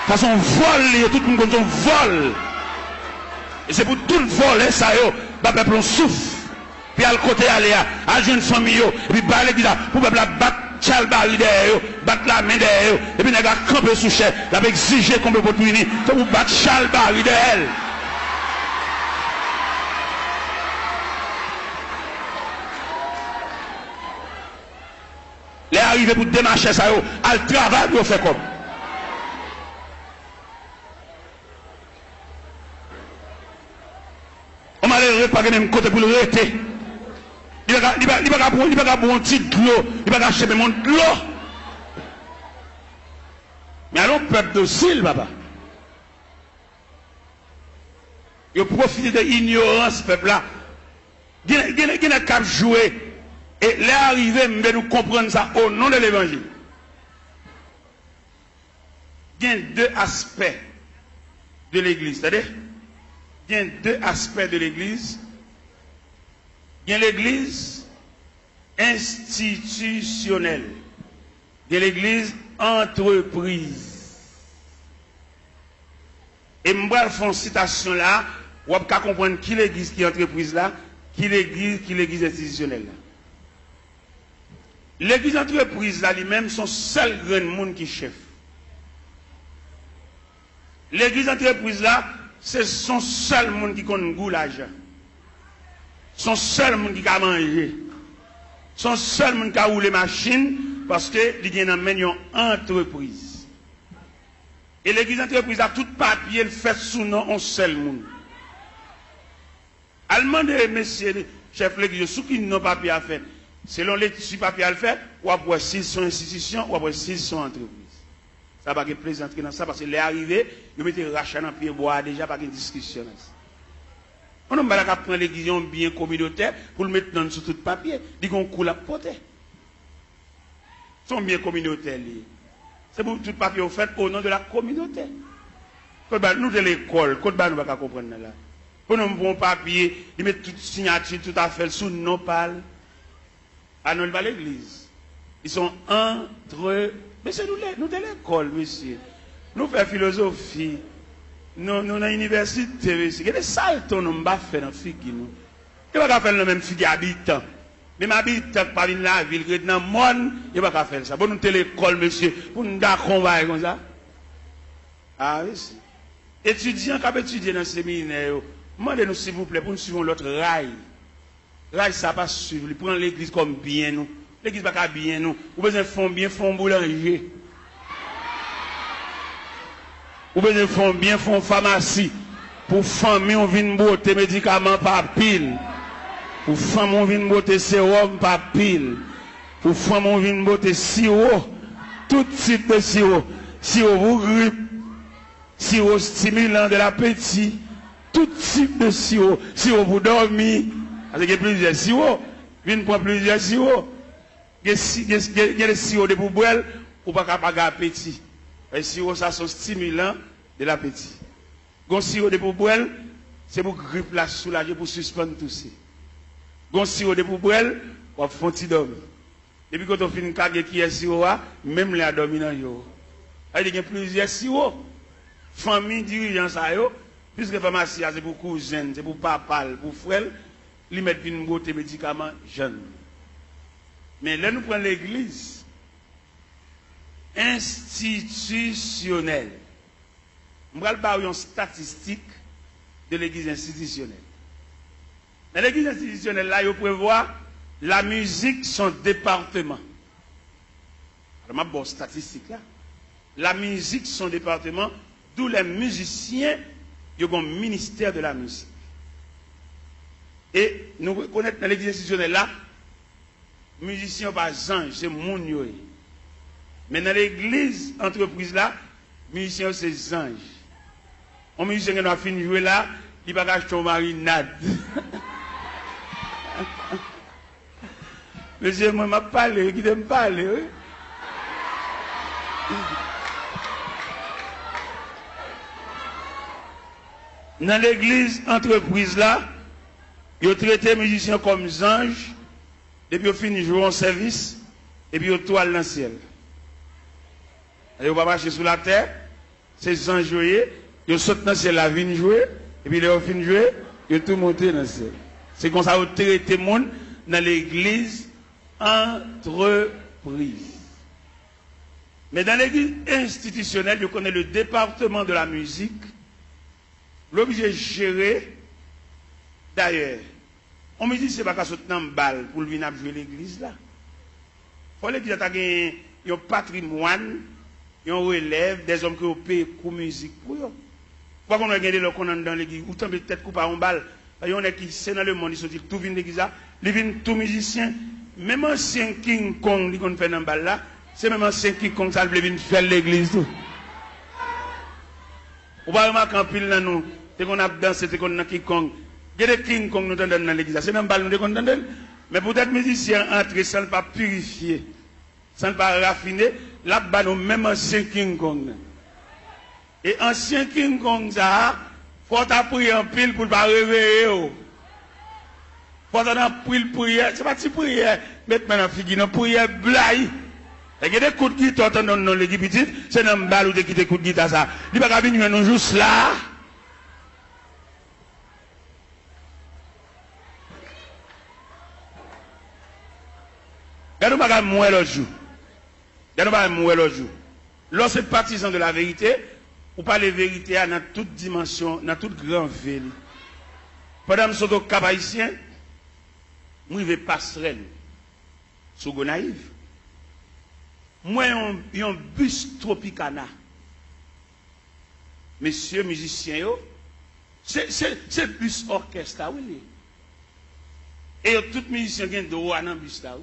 toute façon, vol, tout le monde comme son vol. Et c'est pour tout le vol, ça, le peuple souffre. Puis à le côté, aller à jeune famille, et puis par l'église, pour le peuple battre chalbari derrière, battre la main derrière, et puis il va camper sous chef, il va exiger qu'on peut pas punir, pour battre chalbari derrière. Les arrivés pour démarcher ça, à le travail, vous faites comme. On m'a l'air pas même côté pour le rester. Il va pas un petit de l'eau, il va pas acheter mon de l'eau. Mais allons, peuple docile, papa. Il profite de l'ignorance, peuple là. Il y a qu'à jouer. Et les arrivés, nous comprendre ça au nom de l'évangile. Il y a deux aspects de l'église. C'est-à-dire, il y a deux aspects de l'église. Il y a l'église institutionnelle. Il y a l'église entreprise. Et je vais faire une citation là, vous pouvez comprendre qui l'église qui est entreprise là, qui l'église institutionnelle là. L'église entreprise là lui-même, son seul grand monde qui chef. L'église entreprise là, c'est son seul monde qui connaît goût l'argent. Son seul monde qui a mangé. Son seul monde qui a roulé machine parce que il y a une entreprise. Et l'église entreprise a tout papier fait sous nom un seul monde. Allemand de messieurs chef l'église sous qui n'ont papier à faire. Selon les papiers à le faire, ou après s'ils sont institutions, ou après s'ils sont entreprises. Ça va pas plaisanter dans ça parce que les arrivés, ils mettent rachat dans pied bois déjà pas de discussion. On n'a pas prendre l'église bien communautaire pour le mettre dans sur tout papier, dit qu'on coule à porter. Son bien communautaire c'est pour tout papier fait au nom de la communauté. Nous de l'école, nous ne pouvons pas comprendre là. Pour nous bon papier, ils mettent toute signature, tout à fait sous nos pales. Ah non, pas l'église. Ils sont entre. Mais c'est nous de l'école, monsieur. Nous faisons philosophie. Nous dans l'université, monsieur. Il y a des saltos, nous ne pas faire dans la figue. Nous ne pouvons pas faire le même figue habitant. Même habitant, pas dans la ville, dans le monde, il ne pouvons pas faire ça. Pour nous de l'école, monsieur, pour nous d'accompagner comme ça. Ah oui, c'est. Étudiants qui ont étudié dans le séminaire, demandez-nous s'il vous plaît pour nous suivre l'autre rail. Rail, ça va pas suivre. Ils prennent l'église comme bien nous. L'église va pas bien nous. Vous besoin de fond bien, fond boulanger. Vous besoin de fond bien, fond pharmacie. Pour famille, on vient botter médicaments par pile. Pour femme, on vient botter sérum par pile. Pour femme, on vient botter sirop. Tout type de sirop. Sirop pour grippe. Sirop stimulant de l'appétit, tout type de sirop, sirop pour dormir, parce qu'il y a plusieurs sirops, il prend plusieurs sirops, il y a des sirops de boire pour pas avoir appétit. Les sirops, ça sont stimulants de l'appétit. Les sirops de boire, c'est pour grippe la soulager, pour suspendre tout ça. Les sirops de boire, pour faire un petit dormir. Depuis quand on fait une carte qui est sirop, même les dormir dans le jour. Il y a plusieurs sirops. Famille dirigeant ça yo, puisque pharmacie c'est pour cousine, c'est pour papa, pour frère, ils mettent une beauté médicaments jeunes. Mais là nous prenons l'église institutionnelle. On va parler une statistique de l'église institutionnelle. Dans l'église institutionnelle là, il prévoit la musique son département. Alors ma bonne statistique là. La musique son département. D'où les musiciens, ils ont un ministère de la musique. Et nous reconnaissons dans l'église institutionnelle là, musiciens pas ange, c'est mon yo. Mais dans l'église entreprise là, musiciens c'est ange. Un musicien qui a fini de jouer là, il va pas acheter une marinade. Monsieur, moi, je parle, qui me parle, oui. Dans l'église entreprise là, ils ont traité les musiciens comme anges, et puis ils ont fini de jouer en service, et puis ils ont toile dans le ciel. Ils vont pas marcher sur la terre, c'est anges jouer, ils sautent dans le ciel, la vigne jouer, et puis ils ont fini de jouer, ils ont tout monté dans le ciel. C'est comme ça qu'ils ont traité le monde dans l'église entreprise. Mais dans l'église institutionnelle, je connais le département de la musique. L'objet géré, d'ailleurs, on me dit que ce n'est pas qu'à sauter dans une balle pour venir jouer l'église là. Il faut l'église a un patrimoine, un relève, des hommes qui ont payé pour musique pour eux. Pourquoi on a gagné le qu'on dans l'église, ou tant peut-être couper en balle, il y en a qui sont dans le monde, ils sont tout vient l'église là, ils viennent tout musicien, même ancien King Kong, ils ont fait dans balle là, c'est même ancien King Kong, ça vient faire l'église tout. On va remarquer en pile dans nous, c'est qu'on a dansé, c'est qu'on a King Kong. Il y a des King Kong nous dans l'église. C'est même pas nous qu'on entend. Mais pour être musicien entrer sans ne pas purifier, sans ne pas raffiner, là-bas nous même ancien King Kong. Et ancien King Kong ça, faut appuyer en pile pour ne pas réveiller. Faut appuyer prière, c'est pas une prière, mettre maintenant figure une prière blague. Il y a des coups de guitare dans l'équipe petite, c'est dans le bal ou des coups de guitare ça. Il n'y a pas venir nous juste là. Regardez-nous pas mourir l'autre jour. Regardez-nous pas mourir l'autre jour. Lorsque partisan de la vérité, ou pas la vérité dans toute dimension, dans toute grande ville. Pendant que je suis au Cap Haïtien, je vais passerelle sur Gonaïve. Moi, il y a un bus Tropicana. Messieurs musiciens, c'est bus orchestre, oui. Et tout musicien qui est droit dans le bus là.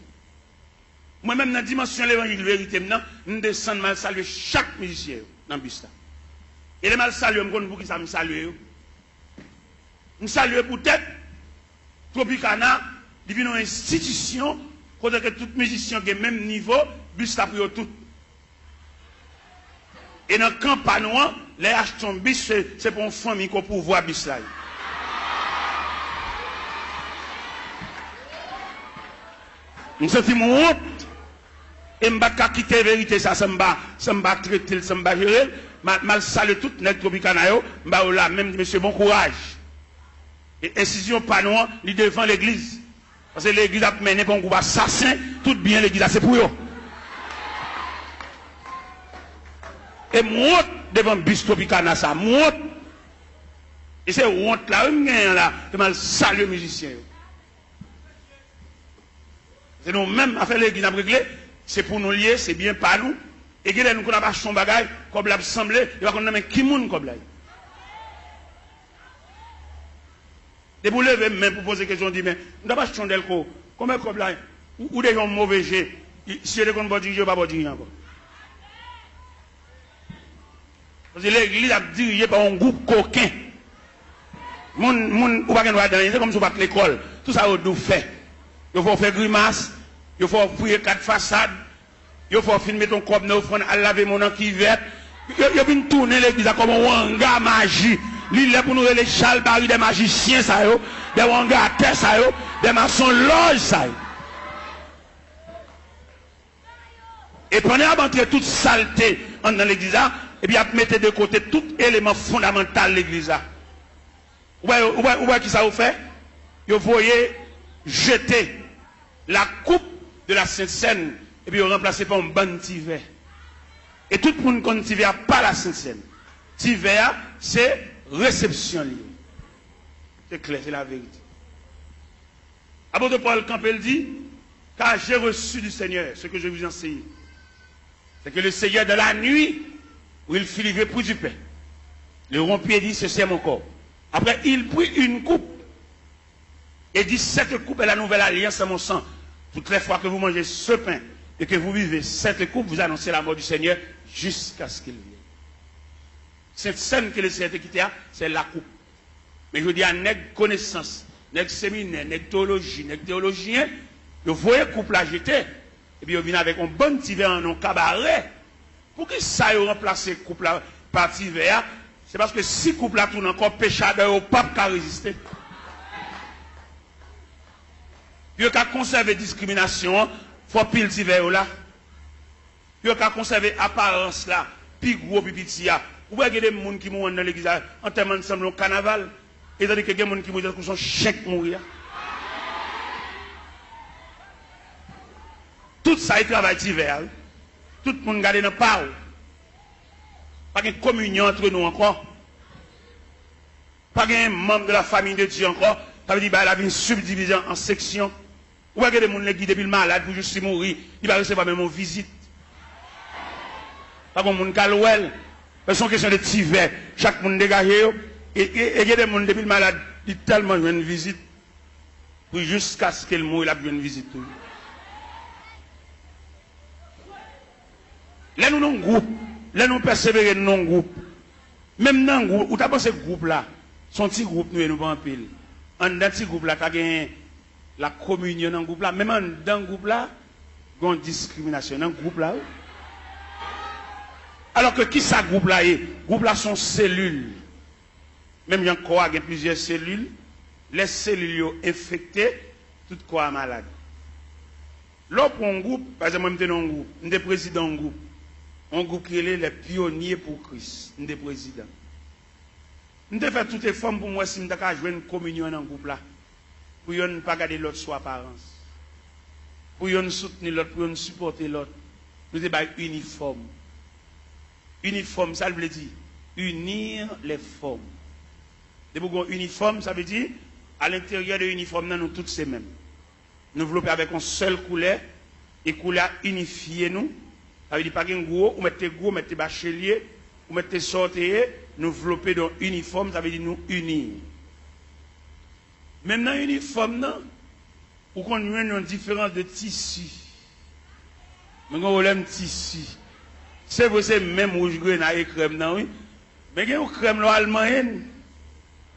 Moi-même, dans la dimension de l'évangile vérité, je descends mal saluer chaque musicien dans le bus. Et les mal saluer, je pour qui ça me salue. Je salue peut-être Tropicana, il vient une institution, côté que tout musicien qui est même niveau, bus là pour tout. Et dans le campagne, les achetons bus, c'est pour une famille qu'on peut voir bus là. Je me sens honte. Et je ne vais pas quitter la vérité, ça ne va pas traiter, ça ne va pas gérer. Je salue tout le Tropicana, je vais là, même monsieur, bon courage. Et incision pas non, il devant l'église. Parce que l'église a mené pour un groupe assassin, tout bien l'église, c'est pour eux. Et moi, devant bus Tropicana, ça, moi. Et c'est honte là, je vais saluer les musiciens. C'est nous-mêmes, à faire l'église, à régler. C'est pour nous lier, c'est bien pas nous. Et que nous, qu'on a pas son bagage, comme l'a semblé, il va qu'on a qui moun comme là. Et pour lever, même pour poser question, on dit, mais nous n'avons pas changé le coup. Comment comme là, ou des gens mauvais jets, si il y a des gens qui ne pas diriger encore. Parce que l'église a dirigé par un groupe coquin. Moun, ou pas qu'on va dans c'est comme si on va à l'école. Tout ça, on doit faire. Il faut faire grimace. Il faut fouiller 4 façades. Il faut filmer ton corps dans l'offrande à laver mon qui vert. Il faut tourner l'église comme un wanga magie. Il est pour nous les chalbari des magiciens, ça yo, des wanga à terre, ça yo, des maçons loges, ça yo. Et prenez à entrer toute saleté dans l'église, et puis à mettre de côté tout élément fondamental de l'église. Ouais, qui ça vous fait? Vous voyez jeter la coupe de la Sainte Seine et puis remplacer par un bon tiver. Et tout le monde connaît tiver pas la Sainte Seine. Tiver, c'est réception libre. C'est clair, c'est la vérité. Apôtre Paul Campbell dit, car j'ai reçu du Seigneur ce que je vous enseigne. C'est que le Seigneur de la nuit, où il fit livrer pour du pain, le rompier dit, ceci est mon corps. Après, il prit une coupe et dit, cette coupe est la nouvelle alliance à mon sang. Toutes les fois que vous mangez ce pain et que vous vivez cette coupe, vous annoncez la mort du Seigneur jusqu'à ce qu'il vienne. Cette scène que le Seigneur a quittée, c'est la coupe. Mais je dis à nègre connaissance, nègre séminaire, nègre théologie, nègre théologien, vous voyez coupe la jeter, et puis vous venez avec un bon petit verre en un cabaret. Pour que ça ait remplacé coupe la partie verre, c'est parce que si coupe la tourne encore péchadeur au pape qui a résisté. Puis qu'à conserver discrimination, il faut pile petit verre là. Puis qu'à conserver apparence là, puis gros puis petit là. Ou bien il y a des gens qui mourent dans l'église en termes ensemble au carnaval, et tandis qu'il y a des gens qui mourent dans son chèque mourir. Tout ça est travail d'hiver. Tout le monde garde dans le parole. Pas de communion entre nous encore. Pas de membre de la famille de Dieu encore. Ça veut dire qu'il y a une subdivision en sections. Ou bien il y a des gens qui depuis le malade pour juste mourir. Il va recevoir même une visite. Pas comme monde calouel. C'est une question de petit verre. Chaque monde dégagé. Et il y a des gens depuis le malade. Il tellement une visite. Pour jusqu'à ce qu'il mouille, il a une visite. Là, nous avons un groupe. Là, nous persévérons dans un groupe. Même dans un groupe, où tu as pensé ce groupe-là, son petit groupe, nous ne pas en pile. En dans ce groupe-là, tu as gagné la communion dans le groupe-là. Même dans le groupe-là, il y a une discrimination dans le groupe-là. Alors que qui ça groupe-là est? Groupe-là sont cellules. Même il y a encore plusieurs cellules. Les cellules sont infectées, tout corps malade. Là, pour un groupe, par exemple, moi, je suis dans un groupe, je suis président d'un groupe. Un groupe qui est les pionniers pour Christ. Je suis président. Je fais toutes les formes pour moi si je jouer une communion dans le groupe-là. Pour ne pas garder l'autre sous apparence. Pour ne soutenir l'autre, pour ne supporter l'autre. Nous sommes uniformes. Uniforme, ça veut dire unir les formes. De pour uniforme, ça veut dire à l'intérieur de l'uniforme, nous tous ces mêmes. Nous développer avec une seule couleur et couleur unifiée nous. Ça veut dire pas qu'un gros, ou mettez bachelier, ou mettez sortir, nous développer dans uniforme, ça veut dire nous unir. Même dans l'uniforme, ou qu'on a une différence de tissu. Mais on problème tissu. C'est pour ça même rouge grenade et crème non oui. Mais il y a une crème allemande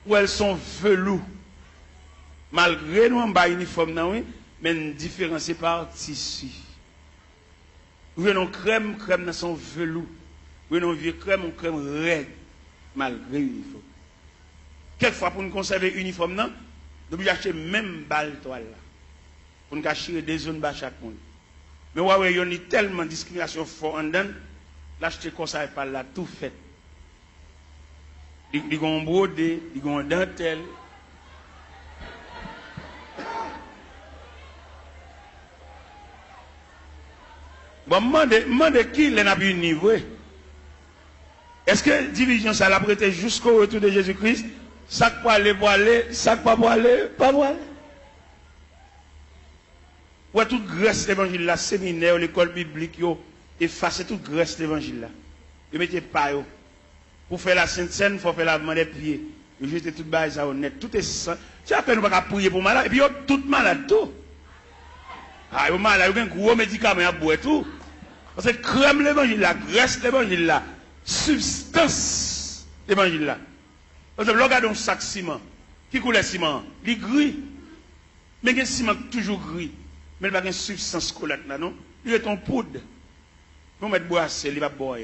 où elles sont velours. Malgré nous en bas uniforme non oui, mais différencié par tissu. Vous avez une crème dans son velours. Vous avez une vieux crème raide malgré l'uniforme. Quelquefois pour nous conserver l'uniforme non, nous devons acheter même balle toile là. Pour nous acheter des zones bas chaque monde. Mais ouais, il y a tellement de discrimination fort en dedans, l'acheter comme ça et pas là, tout fait. Ils ont brodé, ils ont dentelle. Bon, demandez qui l'a pu niveau. Est-ce que division ça l'a prêté jusqu'au retour de Jésus-Christ? Ça pour aller, ça pas pour aller, pas pour aller. Ouais, toute Grèce l'évangile là, séminaire, l'école biblique, effacez toute Grèce l'évangile là. Vous mettez pas yo. Pour faire la Sainte Seine, il faut faire lavement des pieds. Vous jetez toute base à honnête. Tout est sans. Tu as peine pas prier pour malade. Et puis, tout malade tout. Ah, vous malade, vous avez un gros médicament à boire tout. Parce que crème l'évangile là, Grèce l'évangile là, substance l'évangile là. Parce que regardez un sac ciment. Qui coule le ciment? Il est gris. Mais il y a un ciment toujours gris. Mais il n'y a pas de substance collante là, non? Il est en poudre. Vous mettez boisser, il va boire.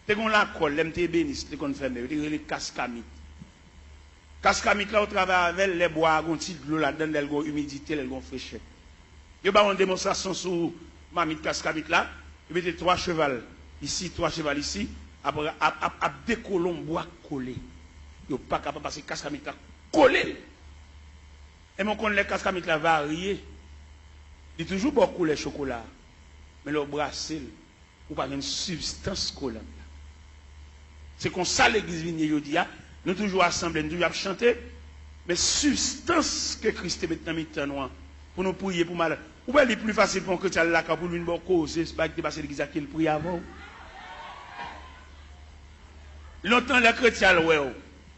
C'est qu'on la colle, l'MT bénisse, c'est qu'on fait, il y a les cascamites. Cascamites là, on travaille avec les bois, on tire de l'eau là-dedans, elles ont humidité, elles ont fraîcheur. Il y a une démonstration sur mamie cascamite là, il y a 3 chevals ici, 3 chevals ici, après, à des colons bois collés. Il n'y a pas capable de passer cascamite là collé. Et mon con les cascamites là variés. Il y a toujours beaucoup de chocolat. Mais le brassel, ou pas une substance collante. C'est comme ça l'église vient nous toujours assemblés, nous toujours chanter, mais substance que Christ est maintenant mis pour nous prier pour mal. Ou bien il plus facile pour que tu aies la pour lui une cause, c'est pas que passer l'église qui prie avant. Longtemps les chrétiens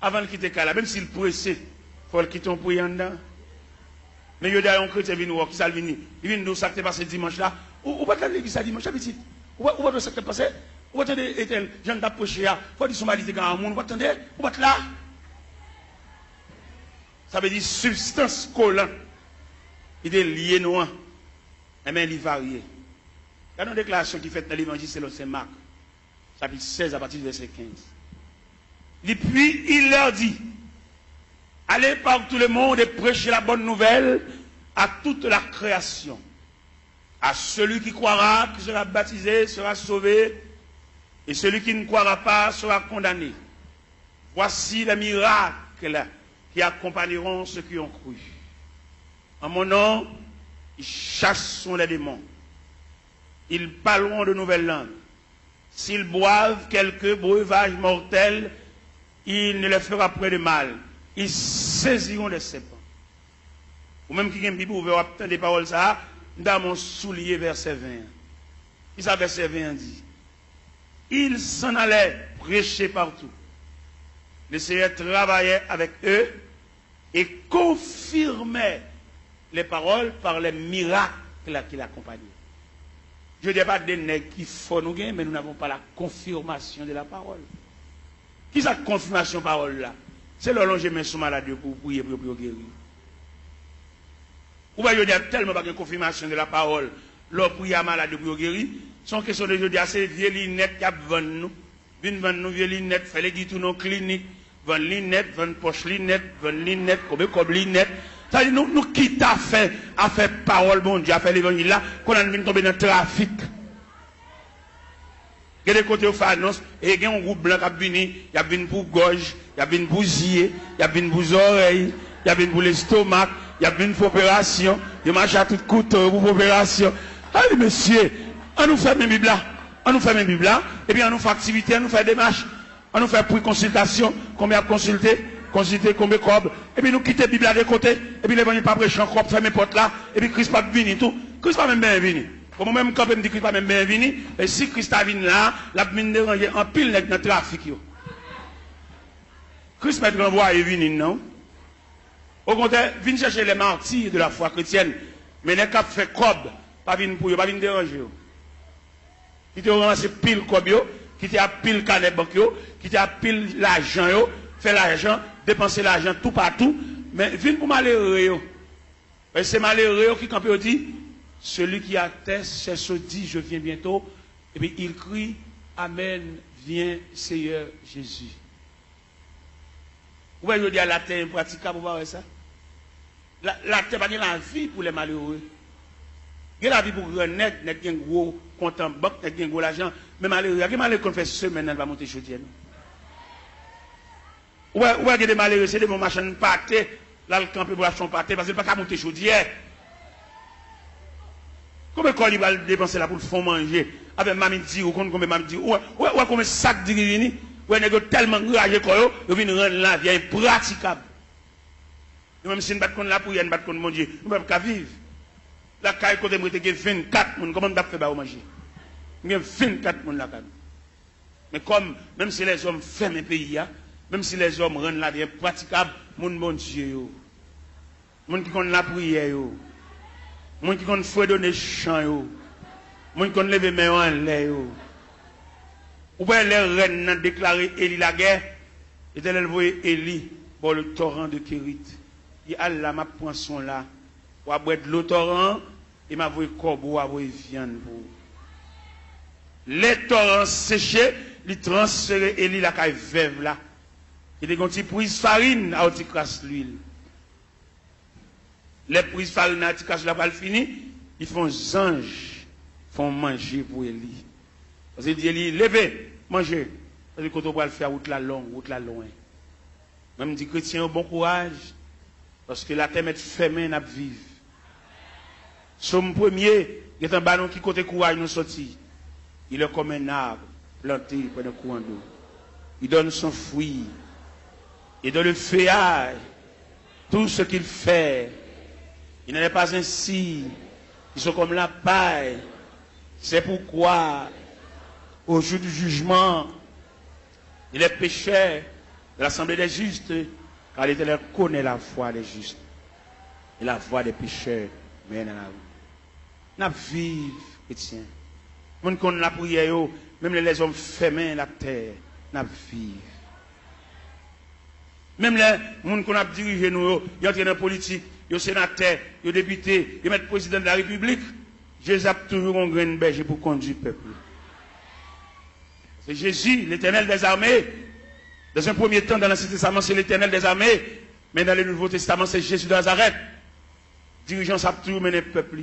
avant de quitter Kala, même s'il pressé, il faut le quitter en priant dedans. Mais il y a un chrétien qui vient, qui s'est venu, il vient nous ça qui passé dimanche là. Ou pas de l'église dimanche, petit. Ou pas de ça qui passé. Vous attendez, Jean d'approcher, il faut dire son mari est grand monde, vous attendez, vous êtes là. Ça veut dire substance collante. Il est lié noir. Et bien il est varié. Il y a une déclaration qui fait dans l'évangile, c'est le Saint-Marc, chapitre 16 à partir du verset 15. Et puis il leur dit, allez par tout le monde et prêchez la bonne nouvelle à toute la création. À celui qui croira, qui sera baptisé, sera sauvé. Et celui qui ne croira pas sera condamné. Voici les miracles qui accompagneront ceux qui ont cru. En mon nom, ils chasseront les démons. Ils parleront de nouvelles langues. S'ils boivent quelques breuvages mortels, il ne les fera point de mal. Ils saisiront des serpents. Ou même qui a une Bible ouverte, obtenir des paroles, ça, dans mon soulier, verset 20. Il ça, verset 20 dit. Ils s'en allaient prêcher partout. Le Seigneur travaillait avec eux et confirmait les paroles par les miracles qui l'accompagnaient. Je ne dis pas des nègres qui font nous gagner, mais nous n'avons pas la confirmation de la parole. Qui est cette confirmation de la parole là? C'est le long que je mets sur malade pour prier pour guérir. Ou bien je dis tellement pas de confirmation de la parole, leur prier malade pour guérir. Son question de jeudi, c'est vieux lunettes qui vendent nous. Viennent vendre nous vieux lunettes, fait les guides nos cliniques, vendent lunettes, vendent poche lunettes, vendent lunettes, comme lunettes. Ça dit, nous quittons à faire parole, bon Dieu, à faire l'évangile là, qu'on a mis tomber dans le trafic. Il y a des côtés où on fait annonce, et il y a un groupe blanc qui a venu, il y a venu pour gorge, il y a venu pour zier, il y a venu pour oreilles, il y a venu pour l'estomac, il y a venu pour opération, il marche à tout couteau pour opération. Allez, monsieur, on nous fait mes Bibles là, on nous fait mes Bibles là, et puis on nous fait activité, on nous fait démarche, on nous fait prix consultation, combien consulter, combien cob, et puis nous quittons la Bible là de côté, et puis l'évangile pas prêcher encore, faire mes potes là, et puis Christ pas venu tout, Christ pas même bien venu. Comme même quand me dit Christ pas même bien venu, et si Christ a venu là, la mine déranger en pile dans le trafic yo. Christ m'a renvoyé venu non. Au contraire, vient chercher les martyrs de la foi chrétienne, mais les cap fait cob. pas venir pour eux, pas venir déranger. Qui te ramassé pile comme yo, qui te a pile canet banque yo, qui te a pile l'argent yo, fait l'argent, dépenser l'argent tout partout, mais viens pour malheureux yo. C'est malheureux qui quand il dit celui qui atteste, c'est ce dit je viens bientôt et puis il crie amen, viens Seigneur Jésus. Vous voyez, je dis à la terre impraticable, vous voyez ça? La terre pas la vie pour les malheureux. Il y a la vie pour les net, net qui gros compte en banque, net qui gros l'argent, mais malheureux, il y a des malheureux qu'on fait semaine, elle va monter chaudière. Ouais, il y a des malheureux, c'est des bons machins pâtés, là le camp pour acheter un pâté, parce qu'il n'y a pas qu'à monter chaudière. Combien de il va dépenser là pour le fond manger? Avec mamie dit, ou combien mamie dit, ouais, combien de sacs de grivini, ouais, il y a tellement ragé quoi, il vient rendre la vie impraticable. Même si nous ne battons pas la pour y aller, nous mon Dieu, nous ne pouvons pas vivre. La caille côté moi, il y a 24 personnes, comment on va faire manger? Il y a 24 personnes là. Mais comme, même si les hommes ferment un pays, même si les hommes rendent la vie impraticable, mon Dieu, mon qui connaît la prière, mon qui connaît fouet donner chant, mon qui connaît lever main en l'air. Ou bien les reines ont déclaré Élie la guerre, et elle voyait Élie pour le torrent de Kérit. Il a la ma poisson là, ou à boire de l'eau torrent, et m'a voulu corbeau, à voulu viande pour. Les torrents séchés, ils transféré Élie la caille veuve là. Il y a des prises farine à crasse l'huile. Les prises farine à crasse la pas fini, ils font anges, font manger pour Élie. Parce qu'il dit Élie, levez, mangez. Parce que quand on va le faire route la longue, route la loin. Même dit chrétien, bon courage. Parce que la terre est fermée, n'a vivre. Somme premier, il y a un ballon qui côté courage nous sorti. Il est comme un arbre planté près d'un courant d'eau. Il donne son fruit. Il donne le feuillage. Tout ce qu'il fait. Il n'est pas ainsi. Ils sont comme la paille. C'est pourquoi, au jour du jugement, il est pécheur de l'assemblée des justes. Car l'Éternel connaît la voie des justes. Et la voie des pécheurs mène à la rue. N'a vive, chrétien. Même qu'on la prière, même les hommes fermés la terre, n'a vive. Même les gens qu'on a dirigé nous, ils entrent dans la politique, ils sont sénateurs, ils sont députés, ils mettent président de la République. Jésus a toujours un grain de berger pour conduire le peuple. C'est Jésus, l'Éternel des armées. Dans un premier temps, dans l'Ancien Testament, c'est l'Éternel des armées. Mais dans le Nouveau Testament, c'est Jésus de Nazareth. Dirigeant, ça a toujours mené le peuple.